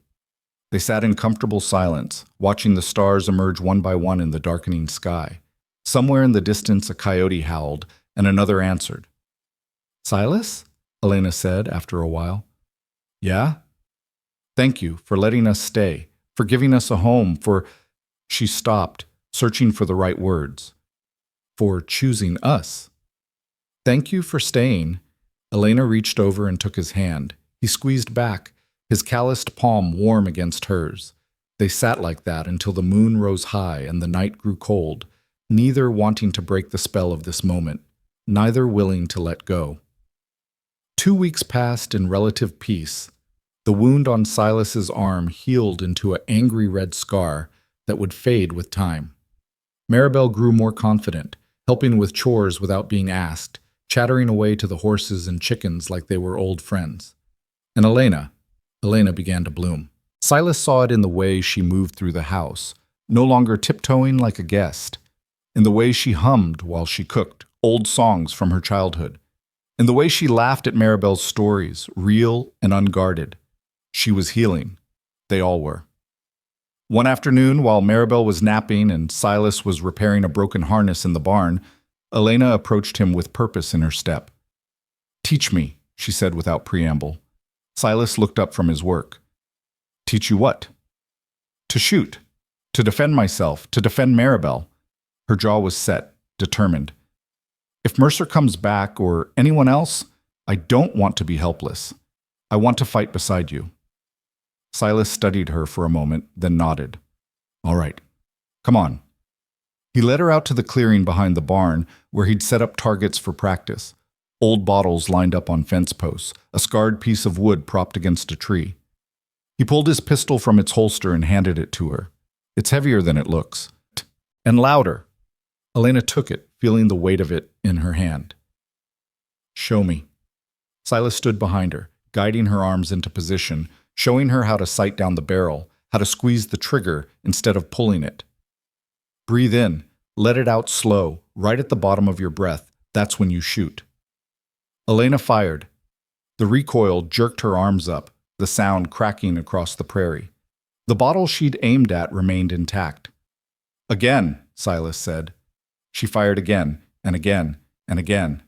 They sat in comfortable silence, watching the stars emerge one by one in the darkening sky. Somewhere in the distance a coyote howled, and another answered. Silas? Elena said after a while. Yeah? Thank you for letting us stay, for giving us a home, for... She stopped, searching for the right words. For choosing us. Thank you for staying. Elena reached over and took his hand. He squeezed back, his calloused palm warm against hers. They sat like that until the moon rose high and the night grew cold, neither wanting to break the spell of this moment, neither willing to let go. 2 weeks passed in relative peace. The wound on Silas's arm healed into an angry red scar that would fade with time. Maribel grew more confident, helping with chores without being asked, chattering away to the horses and chickens like they were old friends. And Elena began to bloom. Silas saw it in the way she moved through the house, no longer tiptoeing like a guest, in the way she hummed while she cooked old songs from her childhood, in the way she laughed at Maribel's stories, real and unguarded. She was healing. They all were. One afternoon, while Maribel was napping and Silas was repairing a broken harness in the barn, Elena approached him with purpose in her step. Teach me, she said without preamble. Silas looked up from his work. Teach you what? To shoot. To defend myself. To defend Maribel. Her jaw was set, determined. If Mercer comes back, or anyone else, I don't want to be helpless. I want to fight beside you. Silas studied her for a moment, then nodded. All right. Come on. He led her out to the clearing behind the barn, where he'd set up targets for practice. Old bottles lined up on fence posts, a scarred piece of wood propped against a tree. He pulled his pistol from its holster and handed it to her. It's heavier than it looks. And louder. Elena took it, feeling the weight of it in her hand. Show me. Silas stood behind her, guiding her arms into position, showing her how to sight down the barrel, how to squeeze the trigger instead of pulling it. Breathe in, let it out slow, right at the bottom of your breath. That's when you shoot. Elena fired. The recoil jerked her arms up, the sound cracking across the prairie. The bottle she'd aimed at remained intact. Again, Silas said. She fired again, and again, and again.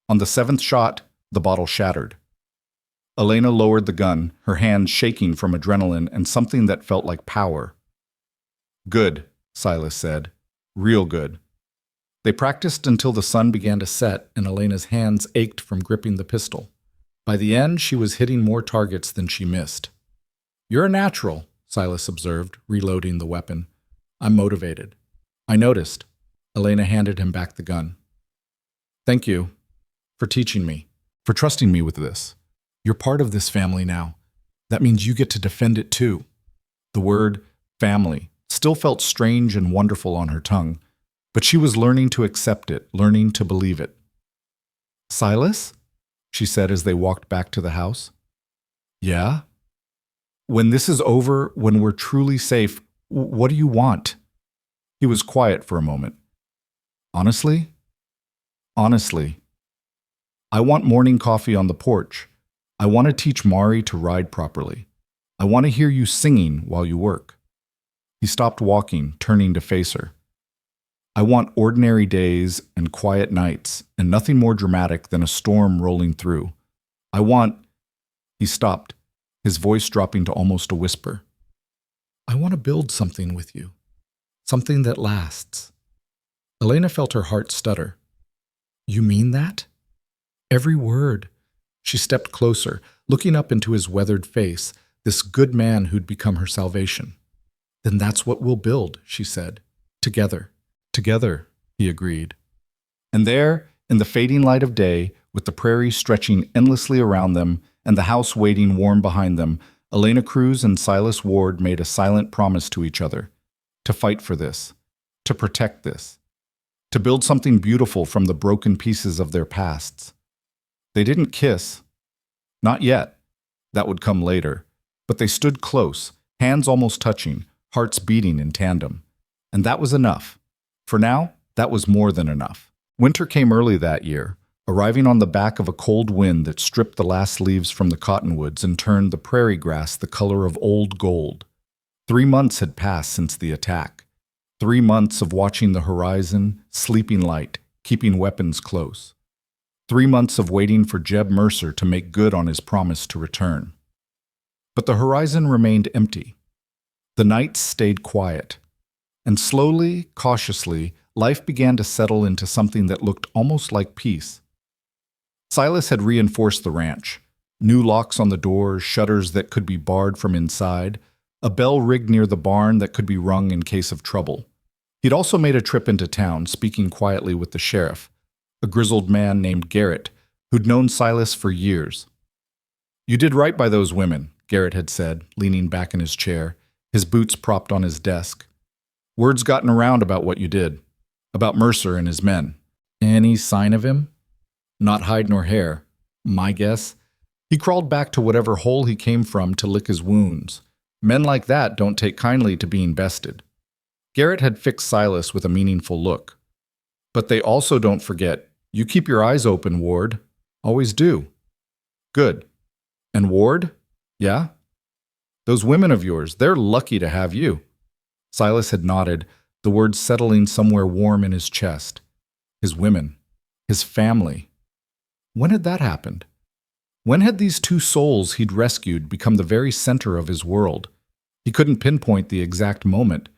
On the seventh shot, the bottle shattered. Elena lowered the gun, her hands shaking from adrenaline and something that felt like power. Good, Silas said. Real good. They practiced until the sun began to set and Elena's hands ached from gripping the pistol. By the end, she was hitting more targets than she missed. You're a natural, Silas observed, reloading the weapon. I'm motivated. I noticed. Elena handed him back the gun. Thank you for teaching me, for trusting me with this. You're part of this family now. That means you get to defend it too. The word family still felt strange and wonderful on her tongue, but she was learning to accept it, learning to believe it. Silas? She said as they walked back to the house. Yeah? When this is over, when we're truly safe, what do you want? He was quiet for a moment. Honestly? Honestly. I want morning coffee on the porch. I want to teach Mari to ride properly. I want to hear you singing while you work. He stopped walking, turning to face her. I want ordinary days and quiet nights, and nothing more dramatic than a storm rolling through. I want... He stopped, his voice dropping to almost a whisper. I want to build something with you. Something that lasts. Elena felt her heart stutter. You mean that? Every word. She stepped closer, looking up into his weathered face, this good man who'd become her salvation. Then that's what we'll build, she said. Together. Together, he agreed. And there, in the fading light of day, with the prairie stretching endlessly around them and the house waiting warm behind them, Elena Cruz and Silas Ward made a silent promise to each other. To fight for this. To protect this. To build something beautiful from the broken pieces of their pasts. They didn't kiss. Not yet. That would come later. But they stood close, hands almost touching, hearts beating in tandem. And that was enough. For now, that was more than enough. Winter came early that year, arriving on the back of a cold wind that stripped the last leaves from the cottonwoods and turned the prairie grass the color of old gold. 3 months had passed since the attack. 3 months of watching the horizon, sleeping light, keeping weapons close. 3 months of waiting for Jeb Mercer to make good on his promise to return. But the horizon remained empty. The nights stayed quiet. And slowly, cautiously, life began to settle into something that looked almost like peace. Silas had reinforced the ranch. New locks on the doors, shutters that could be barred from inside, a bell rigged near the barn that could be rung in case of trouble. He'd also made a trip into town, speaking quietly with the sheriff, a grizzled man named Garrett, who'd known Silas for years. You did right by those women, Garrett had said, leaning back in his chair, his boots propped on his desk. Word's gotten around about what you did, about Mercer and his men. Any sign of him? Not hide nor hair. My guess? He crawled back to whatever hole he came from to lick his wounds. Men like that don't take kindly to being bested. Garrett had fixed Silas with a meaningful look. But they also don't forget, you keep your eyes open, Ward. Always do. Good. And Ward? Yeah? Those women of yours, they're lucky to have you. Silas had nodded, the words settling somewhere warm in his chest. His women. His family. When had that happened? When had these two souls he'd rescued become the very center of his world? He couldn't pinpoint the exact moment.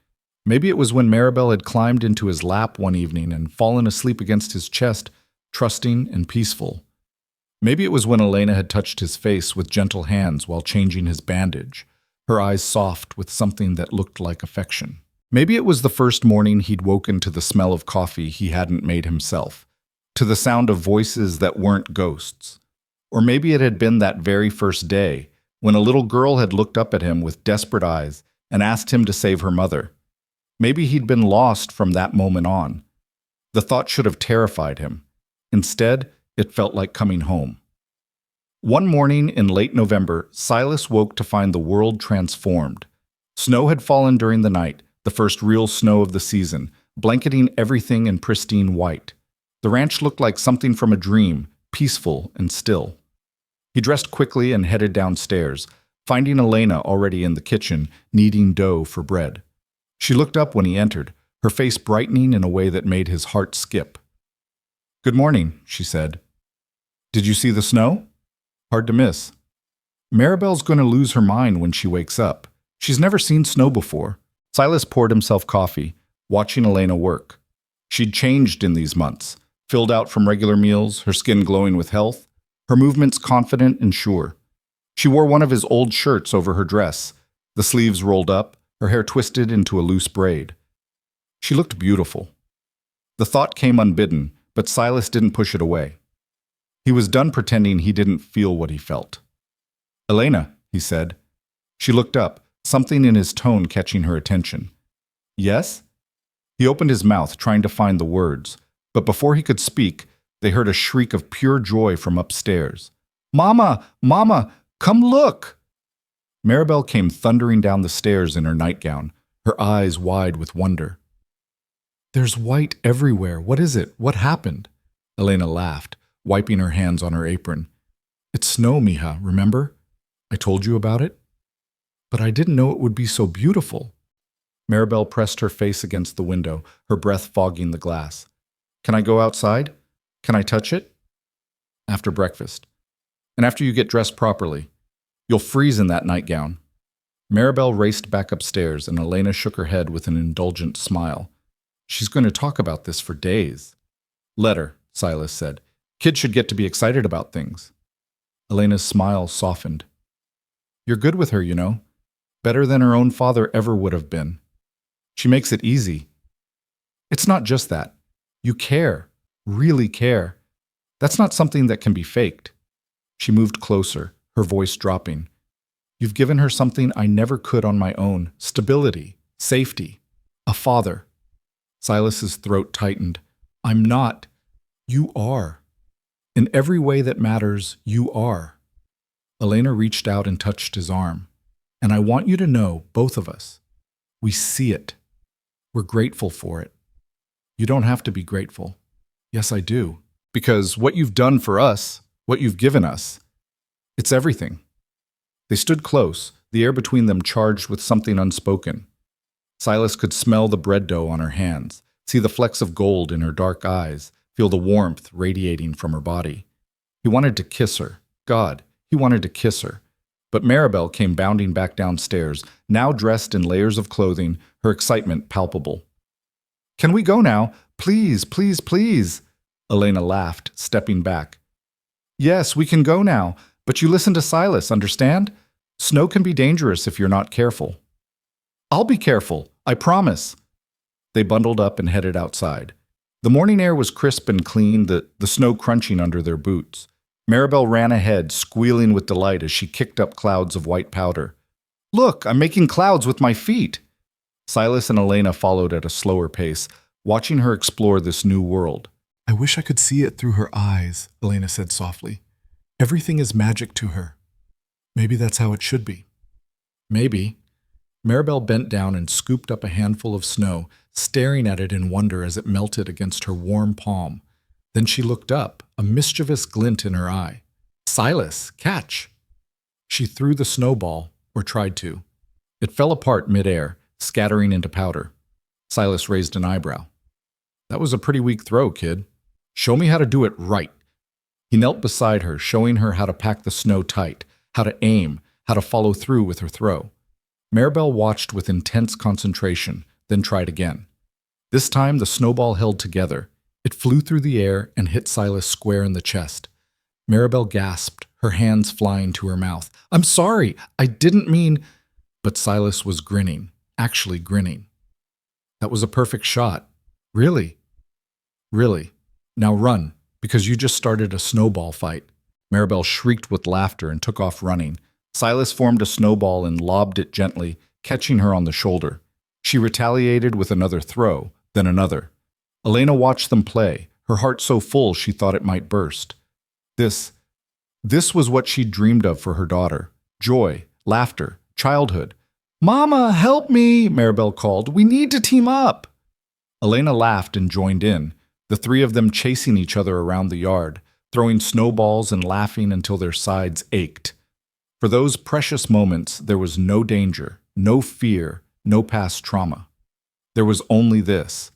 Maybe it was when Maribel had climbed into his lap one evening and fallen asleep against his chest, trusting and peaceful. Maybe it was when Elena had touched his face with gentle hands while changing his bandage, her eyes soft with something that looked like affection. Maybe it was the first morning he'd woken to the smell of coffee he hadn't made himself, to the sound of voices that weren't ghosts. Or maybe it had been that very first day, when a little girl had looked up at him with desperate eyes and asked him to save her mother. Maybe he'd been lost from that moment on. The thought should have terrified him. Instead, it felt like coming home. One morning in late November, Silas woke to find the world transformed. Snow had fallen during the night, the first real snow of the season, blanketing everything in pristine white. The ranch looked like something from a dream, peaceful and still. He dressed quickly and headed downstairs, finding Elena already in the kitchen, kneading dough for bread. She looked up when he entered, her face brightening in a way that made his heart skip. "Good morning," she said. "Did you see the snow?" "Hard to miss." Maribel's going to lose her mind when she wakes up. She's never seen snow before. Silas poured himself coffee, watching Elena work. She'd changed in these months, filled out from regular meals, her skin glowing with health, her movements confident and sure. She wore one of his old shirts over her dress, the sleeves rolled up, her hair twisted into a loose braid. She looked beautiful. The thought came unbidden, but Silas didn't push it away. He was done pretending he didn't feel what he felt. "Elena," he said. She looked up, something in his tone catching her attention. "Yes?" He opened his mouth, trying to find the words, but before he could speak, they heard a shriek of pure joy from upstairs. "Mama! Mama! Come look!" Maribel came thundering down the stairs in her nightgown, her eyes wide with wonder. "There's white everywhere. What is it? What happened?" Elena laughed, wiping her hands on her apron. "It's snow, mija, remember? I told you about it? But I didn't know it would be so beautiful." Maribel pressed her face against the window, her breath fogging the glass. "Can I go outside? Can I touch it?" "After breakfast. And after you get dressed properly. You'll freeze in that nightgown." Maribel raced back upstairs, and Elena shook her head with an indulgent smile. "She's going to talk about this for days." "Let her," Silas said. "Kids should get to be excited about things." Elena's smile softened. "You're good with her, you know. Better than her own father ever would have been. She makes it easy. It's not just that. You care, really care. That's not something that can be faked." She moved closer, her voice dropping. "You've given her something I never could on my own. Stability, safety, a father." Silas's throat tightened. "I'm not. You are. In every way that matters, you are." Elena reached out and touched his arm. "And I want you to know, both of us, we see it. We're grateful for it. You don't have to be grateful." "Yes, I do. Because what you've done for us, what you've given us, it's everything." They stood close, the air between them charged with something unspoken. Silas could smell the bread dough on her hands, see the flecks of gold in her dark eyes, feel the warmth radiating from her body. He wanted to kiss her. God, he wanted to kiss her. But Maribel came bounding back downstairs, now dressed in layers of clothing, her excitement palpable. "Can we go now? Please, please, please." Elena laughed, stepping back. "Yes, we can go now, but you listen to Silas, understand? Snow can be dangerous if you're not careful." "I'll be careful, I promise." They bundled up and headed outside. The morning air was crisp and clean, the snow crunching under their boots. Maribel ran ahead, squealing with delight as she kicked up clouds of white powder. "Look, I'm making clouds with my feet." Silas and Elena followed at a slower pace, watching her explore this new world. "I wish I could see it through her eyes," Elena said softly. "Everything is magic to her. Maybe that's how it should be." "Maybe." Maribel bent down and scooped up a handful of snow, staring at it in wonder as it melted against her warm palm. Then she looked up, a mischievous glint in her eye. "Silas, catch!" She threw the snowball, or tried to. It fell apart midair, scattering into powder. Silas raised an eyebrow. "That was a pretty weak throw, kid. Show me how to do it right." He knelt beside her, showing her how to pack the snow tight, how to aim, how to follow through with her throw. Maribel watched with intense concentration, then tried again. This time the snowball held together. It flew through the air and hit Silas square in the chest. Maribel gasped, her hands flying to her mouth. "I'm sorry, I didn't mean—" But Silas was grinning, actually grinning. "That was a perfect shot. Really? Really. Now run, because you just started a snowball fight." Maribel shrieked with laughter and took off running. Silas formed a snowball and lobbed it gently, catching her on the shoulder. She retaliated with another throw, then another. Elena watched them play, her heart so full she thought it might burst. This was what she'd dreamed of for her daughter. Joy, laughter, childhood. Mama, help me, Maribel called. We need to team up. Elena laughed and joined in, the three of them chasing each other around the yard, throwing snowballs and laughing until their sides ached. For those precious moments, there was no danger, no fear, no past trauma. There was only this: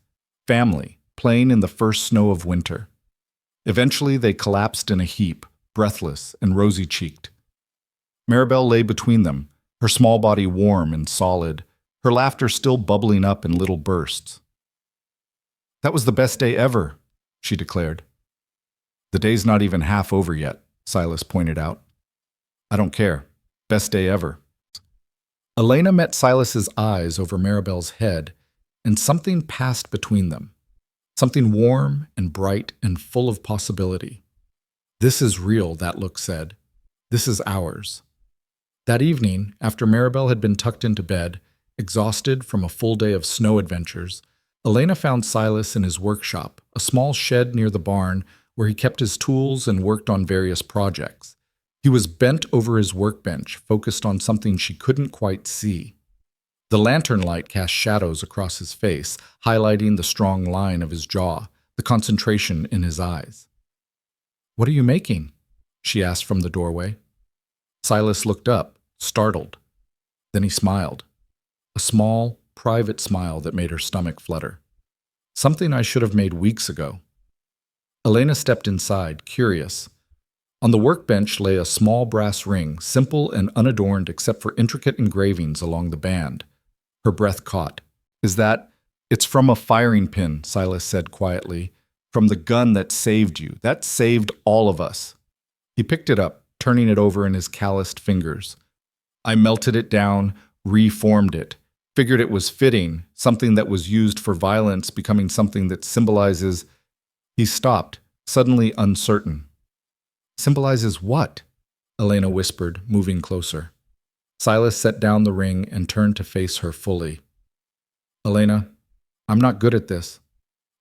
family, playing in the first snow of winter. Eventually, they collapsed in a heap, breathless and rosy-cheeked. Maribel lay between them, her small body warm and solid, her laughter still bubbling up in little bursts. "That was the best day ever," she declared. "The day's not even half over yet," Silas pointed out. "I don't care. Best day ever." Elena met Silas's eyes over Maribel's head, and something passed between them. Something warm and bright and full of possibility. "This is real," that look said. "This is ours." That evening, after Maribel had been tucked into bed, exhausted from a full day of snow adventures, Elena found Silas in his workshop, a small shed near the barn where he kept his tools and worked on various projects. He was bent over his workbench, focused on something she couldn't quite see. The lantern light cast shadows across his face, highlighting the strong line of his jaw, the concentration in his eyes. "What are you making?" she asked from the doorway. Silas looked up, startled. Then he smiled. A small, private smile that made her stomach flutter. "Something I should have made weeks ago." Elena stepped inside, curious. On the workbench lay a small brass ring, simple and unadorned except for intricate engravings along the band. Her breath caught. "It's from a firing pin," Silas said quietly. "From the gun that saved you. That saved all of us." He picked it up, turning it over in his calloused fingers. "I melted it down, reformed it. Figured it was fitting, something that was used for violence becoming something that symbolizes—" He stopped, suddenly uncertain. "Symbolizes what?" Elena whispered, moving closer. Silas set down the ring and turned to face her fully. "Elena, I'm not good at this.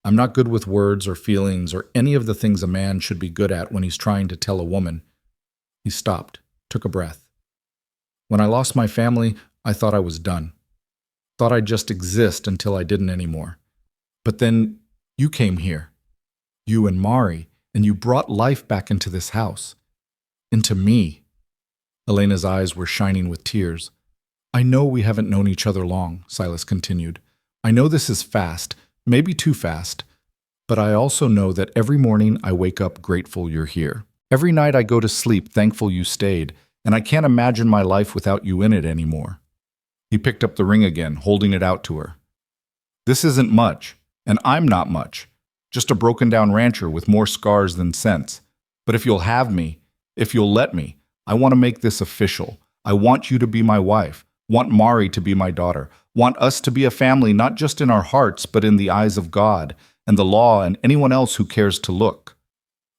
I'm not good with words or feelings or any of the things a man should be good at when he's trying to tell a woman." He stopped, took a breath. "When I lost my family, I thought I was done. Thought I'd just exist until I didn't anymore. But then you came here. You and Mari, and you brought life back into this house. Into me." Elena's eyes were shining with tears. "I know we haven't known each other long," Silas continued. "I know this is fast, maybe too fast. But I also know that every morning I wake up grateful you're here. Every night I go to sleep thankful you stayed, and I can't imagine my life without you in it anymore." He picked up the ring again, holding it out to her. "This isn't much, and I'm not much. Just a broken-down rancher with more scars than sense. But if you'll have me, if you'll let me, I want to make this official. I want you to be my wife, want Mari to be my daughter, want us to be a family not just in our hearts but in the eyes of God and the law and anyone else who cares to look."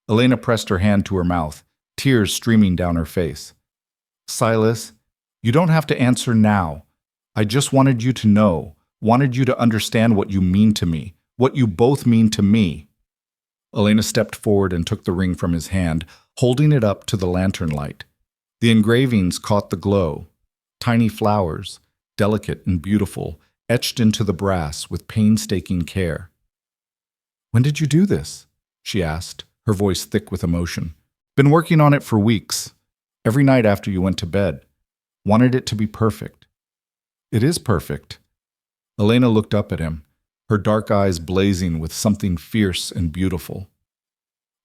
Elena pressed her hand to her mouth, tears streaming down her face. "Silas, you don't have to answer now. I just wanted you to know, wanted you to understand what you mean to me, what you both mean to me." Elena stepped forward and took the ring from his hand, holding it up to the lantern light. The engravings caught the glow. Tiny flowers, delicate and beautiful, etched into the brass with painstaking care. "When did you do this?" she asked, her voice thick with emotion. "Been working on it for weeks. Every night after you went to bed. Wanted it to be perfect." "It is perfect." Elena looked up at him, her dark eyes blazing with something fierce and beautiful.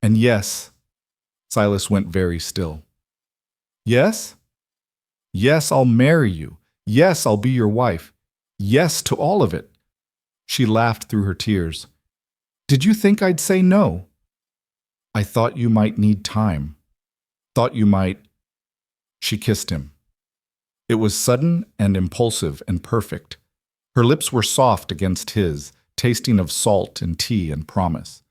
"And yes," Silas went very still. "Yes? Yes, I'll marry you. Yes, I'll be your wife. Yes to all of it." She laughed through her tears. "Did you think I'd say no?" "I thought you might need time. Thought you might—" She kissed him. It was sudden and impulsive and perfect. Her lips were soft against his, tasting of salt and tea and promise.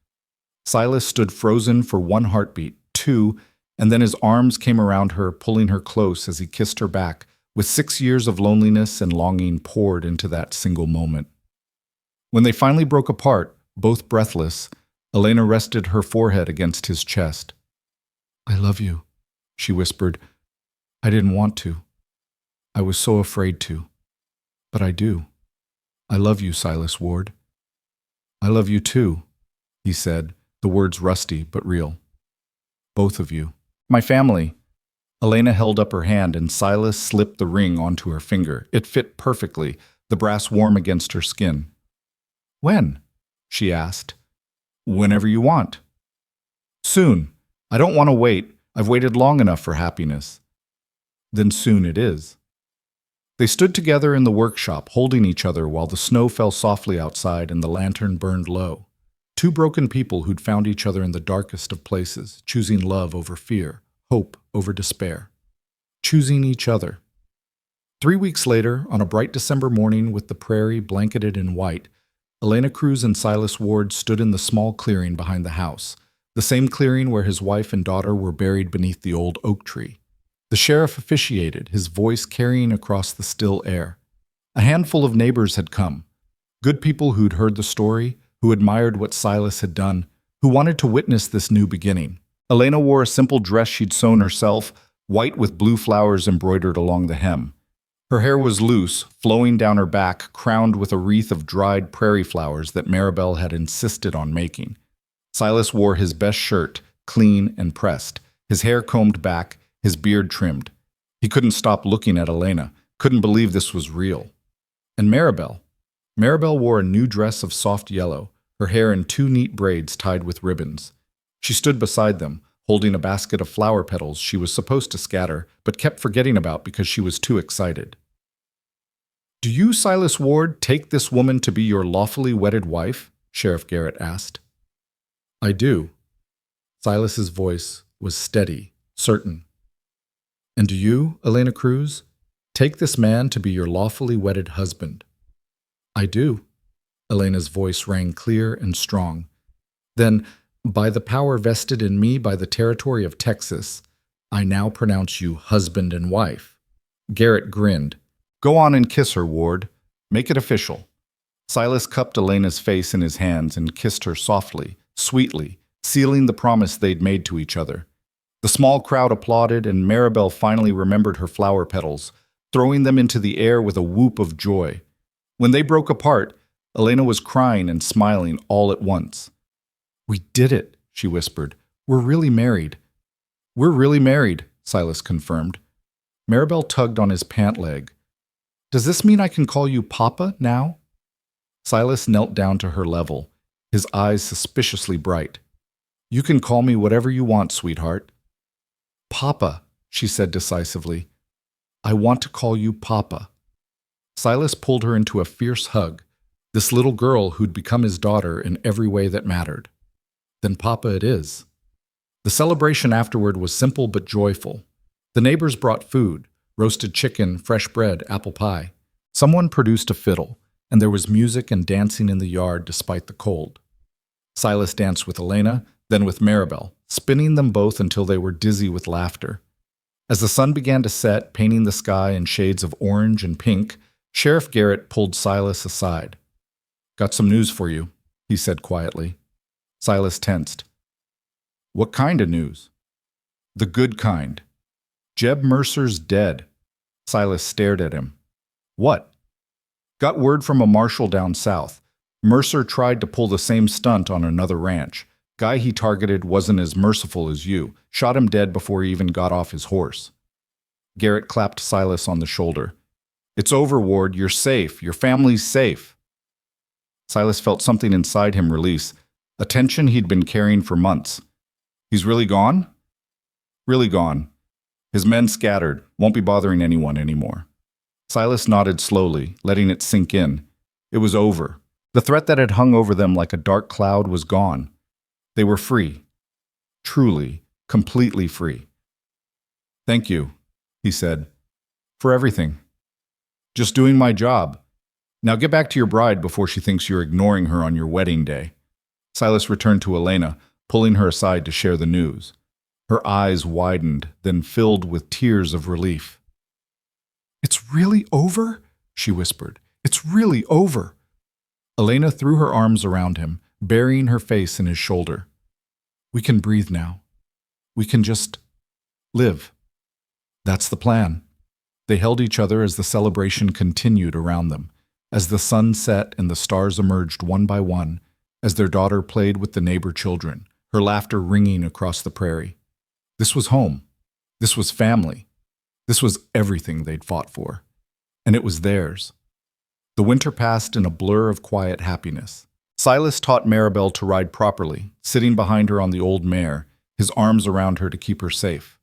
Silas stood frozen for one heartbeat, two, and then his arms came around her, pulling her close as he kissed her back, with 6 years of loneliness and longing poured into that single moment. When they finally broke apart, both breathless, Elena rested her forehead against his chest. "I love you," she whispered. "I didn't want to. I was so afraid to." But I do. I love you, Silas Ward. I love you too, he said, the words rusty but real. Both of you. My family. Elena held up her hand and Silas slipped the ring onto her finger. It fit perfectly, the brass warm against her skin. When? She asked. Whenever you want. Soon. I don't want to wait. I've waited long enough for happiness. Then soon it is. They stood together in the workshop, holding each other while the snow fell softly outside and the lantern burned low. Two broken people who'd found each other in the darkest of places, choosing love over fear, hope over despair. Choosing each other. 3 weeks later, on a bright December morning with the prairie blanketed in white, Elena Cruz and Silas Ward stood in the small clearing behind the house, the same clearing where his wife and daughter were buried beneath the old oak tree. The sheriff officiated, his voice carrying across the still air. A handful of neighbors had come, good people who'd heard the story, who admired what Silas had done, who wanted to witness this new beginning. Elena wore a simple dress she'd sewn herself, white with blue flowers embroidered along the hem. Her hair was loose, flowing down her back, crowned with a wreath of dried prairie flowers that Maribel had insisted on making. Silas wore his best shirt, clean and pressed, his hair combed back, his beard trimmed. He couldn't stop looking at Elena, couldn't believe this was real. And Maribel. Maribel wore a new dress of soft yellow, her hair in 2 neat braids tied with ribbons. She stood beside them, holding a basket of flower petals she was supposed to scatter, but kept forgetting about because she was too excited. Do you, Silas Ward, take this woman to be your lawfully wedded wife? Sheriff Garrett asked. I do. Silas's voice was steady, certain. And do you, Elena Cruz, take this man to be your lawfully wedded husband? I do. Elena's voice rang clear and strong. Then, by the power vested in me by the territory of Texas, I now pronounce you husband and wife. Garrett grinned. Go on and kiss her, Ward. Make it official. Silas cupped Elena's face in his hands and kissed her softly, sweetly, sealing the promise they'd made to each other. The small crowd applauded, and Maribel finally remembered her flower petals, throwing them into the air with a whoop of joy. When they broke apart, Elena was crying and smiling all at once. We did it, she whispered. We're really married. We're really married, Silas confirmed. Maribel tugged on his pant leg. Does this mean I can call you Papa now? Silas knelt down to her level, his eyes suspiciously bright. You can call me whatever you want, sweetheart. Papa, she said decisively. I want to call you Papa. Silas pulled her into a fierce hug, this little girl who'd become his daughter in every way that mattered. Then Papa it is. The celebration afterward was simple but joyful. The neighbors brought food, roasted chicken, fresh bread, apple pie. Someone produced a fiddle, and there was music and dancing in the yard despite the cold. Silas danced with Elena, then with Maribel, spinning them both until they were dizzy with laughter. As the sun began to set, painting the sky in shades of orange and pink, Sheriff Garrett pulled Silas aside. Got some news for you, he said quietly. Silas tensed. What kind of news? The good kind. Jeb Mercer's dead. Silas stared at him. What? Got word from a marshal down south. Mercer tried to pull the same stunt on another ranch. Guy he targeted wasn't as merciful as you. Shot him dead before he even got off his horse. Garrett clapped Silas on the shoulder. It's over, Ward. You're safe. Your family's safe. Silas felt something inside him release, a tension he'd been carrying for months. He's really gone? Really gone. His men scattered, won't be bothering anyone anymore. Silas nodded slowly, letting it sink in. It was over. The threat that had hung over them like a dark cloud was gone. They were free. Truly, completely free. Thank you, he said, for everything. Just doing my job. Now get back to your bride before she thinks you're ignoring her on your wedding day. Silas returned to Elena, pulling her aside to share the news. Her eyes widened, then filled with tears of relief. It's really over? She whispered. It's really over. Elena threw her arms around him, burying her face in his shoulder. We can breathe now. We can just live. That's the plan. They held each other as the celebration continued around them, as the sun set and the stars emerged one by one, as their daughter played with the neighbor children, her laughter ringing across the prairie. This was home. This was family. This was everything they'd fought for. And it was theirs. The winter passed in a blur of quiet happiness. Silas taught Maribel to ride properly, sitting behind her on the old mare, his arms around her to keep her safe.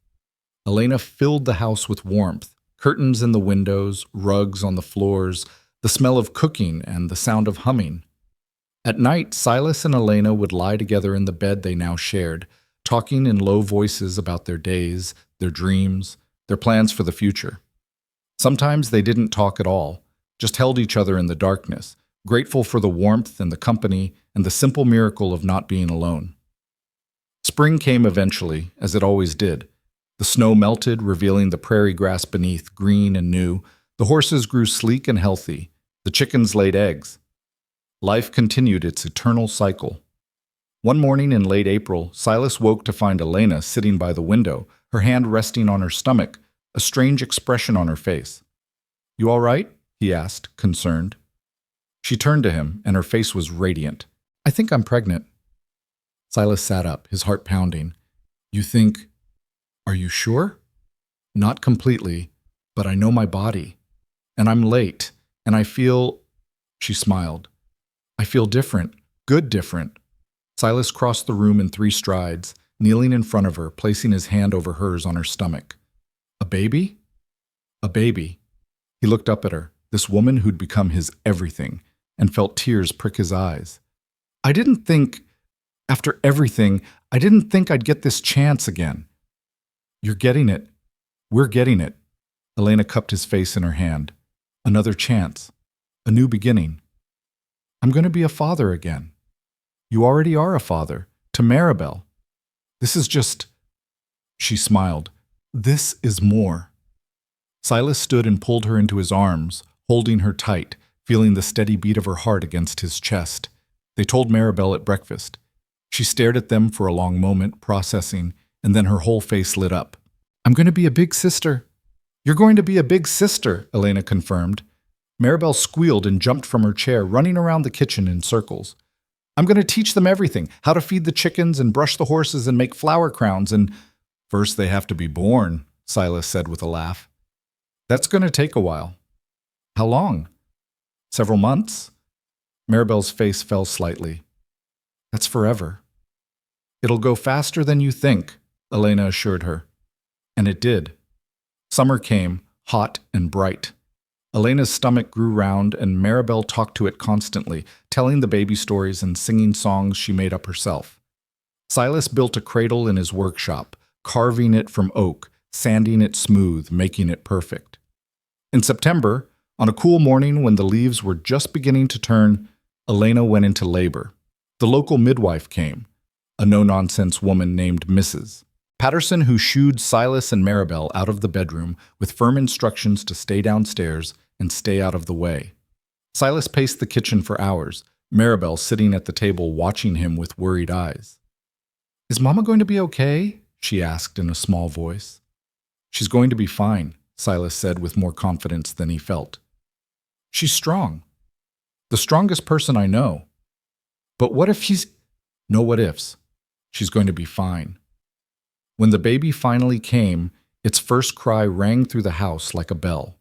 Elena filled the house with warmth, curtains in the windows, rugs on the floors, the smell of cooking and the sound of humming. At night, Silas and Elena would lie together in the bed they now shared, talking in low voices about their days, their dreams, their plans for the future. Sometimes they didn't talk at all, just held each other in the darkness, grateful for the warmth and the company and the simple miracle of not being alone. Spring came eventually, as it always did. The snow melted, revealing the prairie grass beneath, green and new. The horses grew sleek and healthy. The chickens laid eggs. Life continued its eternal cycle. One morning in late April, Silas woke to find Elena sitting by the window, her hand resting on her stomach, a strange expression on her face. "You all right?" he asked, concerned. She turned to him, and her face was radiant. "I think I'm pregnant." Silas sat up, his heart pounding. "You think... Are you sure?" "Not completely, but I know my body. And I'm late, and I feel..." She smiled. "I feel different, good different." Silas crossed the room in 3 strides, kneeling in front of her, placing his hand over hers on her stomach. "A baby?" "A baby." He looked up at her, this woman who'd become his everything, and felt tears prick his eyes. "I didn't think... After everything, I didn't think I'd get this chance again." "You're getting it. We're getting it." Elena cupped his face in her hand. "Another chance. A new beginning. I'm going to be a father again. You already are a father. To Maribel. This is just..." She smiled. "This is more." Silas stood and pulled her into his arms, holding her tight, feeling the steady beat of her heart against his chest. They told Maribel at breakfast. She stared at them for a long moment, processing, and then her whole face lit up. "I'm going to be a big sister." "You're going to be a big sister," Elena confirmed. Maribel squealed and jumped from her chair, running around the kitchen in circles. "I'm going to teach them everything, how to feed the chickens and brush the horses and make flower crowns and..." "First they have to be born," Silas said with a laugh. "That's going to take a while." "How long?" "Several months." Maribel's face fell slightly. "That's forever." "It'll go faster than you think," Elena assured her. And it did. Summer came, hot and bright. Elena's stomach grew round, and Maribel talked to it constantly, telling the baby stories and singing songs she made up herself. Silas built a cradle in his workshop, carving it from oak, sanding it smooth, making it perfect. In September, on a cool morning when the leaves were just beginning to turn, Elena went into labor. The local midwife came, a no-nonsense woman named Mrs. Patterson, who shooed Silas and Maribel out of the bedroom with firm instructions to stay downstairs and stay out of the way. Silas paced the kitchen for hours, Maribel sitting at the table watching him with worried eyes. "Is Mama going to be okay?" she asked in a small voice. "She's going to be fine," Silas said with more confidence than he felt. "She's strong. The strongest person I know. But what if she's..." "No what ifs. She's going to be fine." When the baby finally came, its first cry rang through the house like a bell.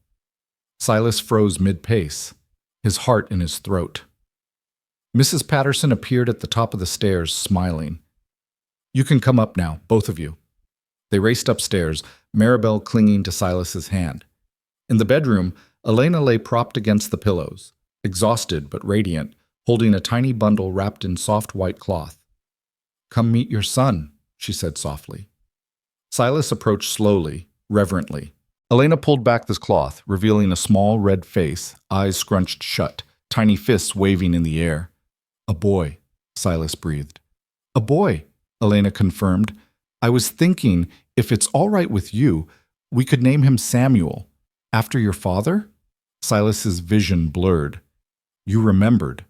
Silas froze mid-pace, his heart in his throat. Mrs. Patterson appeared at the top of the stairs, smiling. "You can come up now, both of you." They raced upstairs, Maribel clinging to Silas's hand. In the bedroom, Elena lay propped against the pillows, exhausted but radiant, holding a tiny bundle wrapped in soft white cloth. "Come meet your son," she said softly. Silas approached slowly, reverently. Elena pulled back the cloth, revealing a small red face, eyes scrunched shut, tiny fists waving in the air. "A boy," Silas breathed. "A boy," Elena confirmed. "I was thinking, if it's all right with you, we could name him Samuel. After your father?" Silas's vision blurred. "You remembered."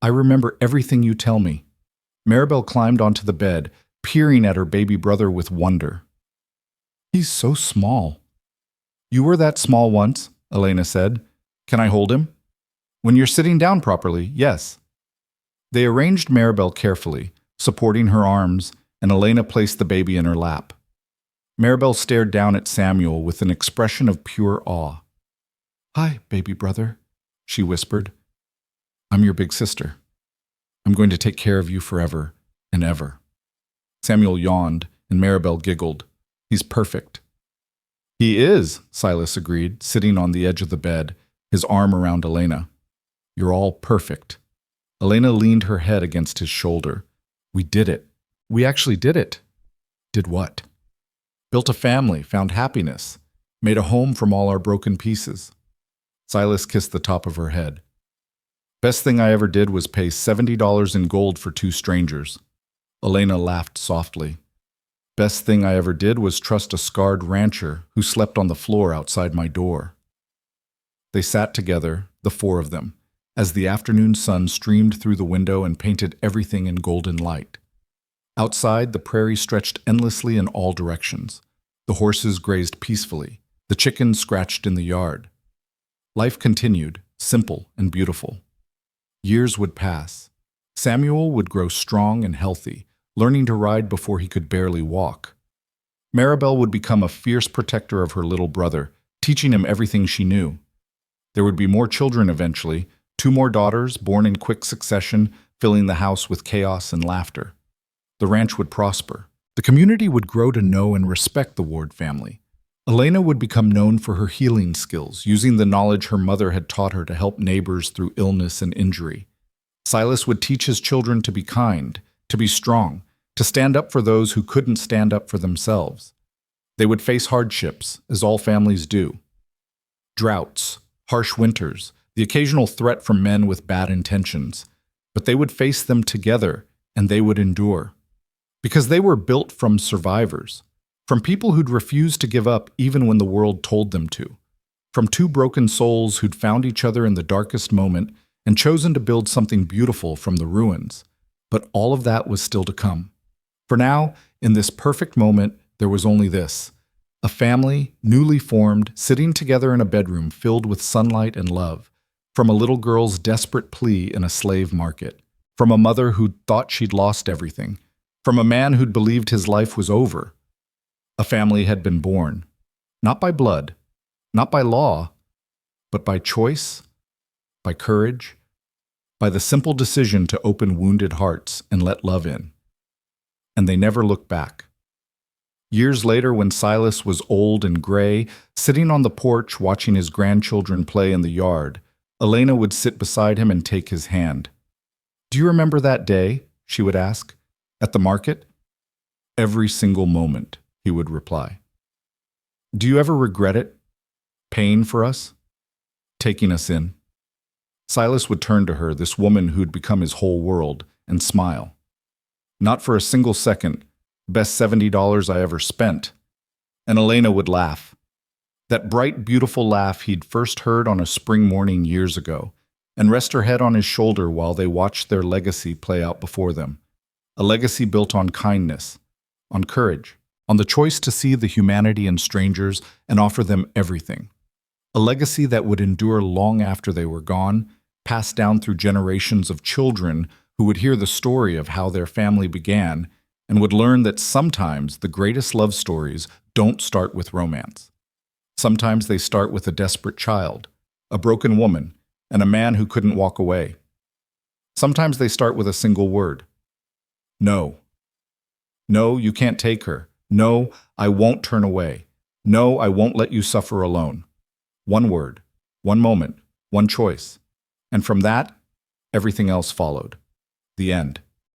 "I remember everything you tell me." Maribel climbed onto the bed, peering at her baby brother with wonder. "He's so small." You were that small once, Elena said. Can I hold him? When you're sitting down properly, yes. They arranged Maribel carefully, supporting her arms, and Elena placed the baby in her lap. Maribel stared down at Samuel with an expression of pure awe. Hi, baby brother, she whispered. I'm your big sister. I'm going to take care of you forever and ever. Samuel yawned, and Maribel giggled. He's perfect. He is, Silas agreed, sitting on the edge of the bed, his arm around Elena. You're all perfect. Elena leaned her head against his shoulder. We did it. We actually did it. Did what? Built a family, found happiness, made a home from all our broken pieces. Silas kissed the top of her head. Best thing I ever did was pay $70 in gold for two strangers. Elena laughed softly. Best thing I ever did was trust a scarred rancher who slept on the floor outside my door. They sat together, the four of them, as the afternoon sun streamed through the window and painted everything in golden light. Outside, the prairie stretched endlessly in all directions. The horses grazed peacefully. The chickens scratched in the yard. Life continued, simple and beautiful. Years would pass. Samuel would grow strong and healthy, learning to ride before he could barely walk. Maribel would become a fierce protector of her little brother, teaching him everything she knew. There would be more children eventually, 2 more daughters born in quick succession, filling the house with chaos and laughter. The ranch would prosper. The community would grow to know and respect the Ward family. Elena would become known for her healing skills, using the knowledge her mother had taught her to help neighbors through illness and injury. Silas would teach his children to be kind, to be strong, to stand up for those who couldn't stand up for themselves. They would face hardships, as all families do. Droughts, harsh winters, the occasional threat from men with bad intentions. But they would face them together, and they would endure. Because they were built from survivors, from people who'd refused to give up even when the world told them to, from 2 broken souls who'd found each other in the darkest moment and chosen to build something beautiful from the ruins. But all of that was still to come. For now, in this perfect moment, there was only this: a family, newly formed, sitting together in a bedroom filled with sunlight and love, from a little girl's desperate plea in a slave market, from a mother who'd thought she'd lost everything, from a man who'd believed his life was over. A family had been born, not by blood, not by law, but by choice, by courage, by the simple decision to open wounded hearts and let love in. And they never looked back. Years later, when Silas was old and gray, sitting on the porch watching his grandchildren play in the yard, Elena would sit beside him and take his hand. "Do you remember that day?" she would ask. "At the market?" "Every single moment," he would reply. "Do you ever regret it? Paying for us? Taking us in?" Silas would turn to her, this woman who'd become his whole world, and smile. "Not for a single second. Best $70 I ever spent." And Elena would laugh. That bright, beautiful laugh he'd first heard on a spring morning years ago, and rest her head on his shoulder while they watched their legacy play out before them. A legacy built on kindness, on courage, on the choice to see the humanity in strangers and offer them everything. A legacy that would endure long after they were gone, passed down through generations of children who would hear the story of how their family began and would learn that sometimes the greatest love stories don't start with romance. Sometimes they start with a desperate child, a broken woman, and a man who couldn't walk away. Sometimes they start with a single word: no. No, you can't take her. No, I won't turn away. No, I won't let you suffer alone. One word, one moment, one choice. And from that, everything else followed. The end.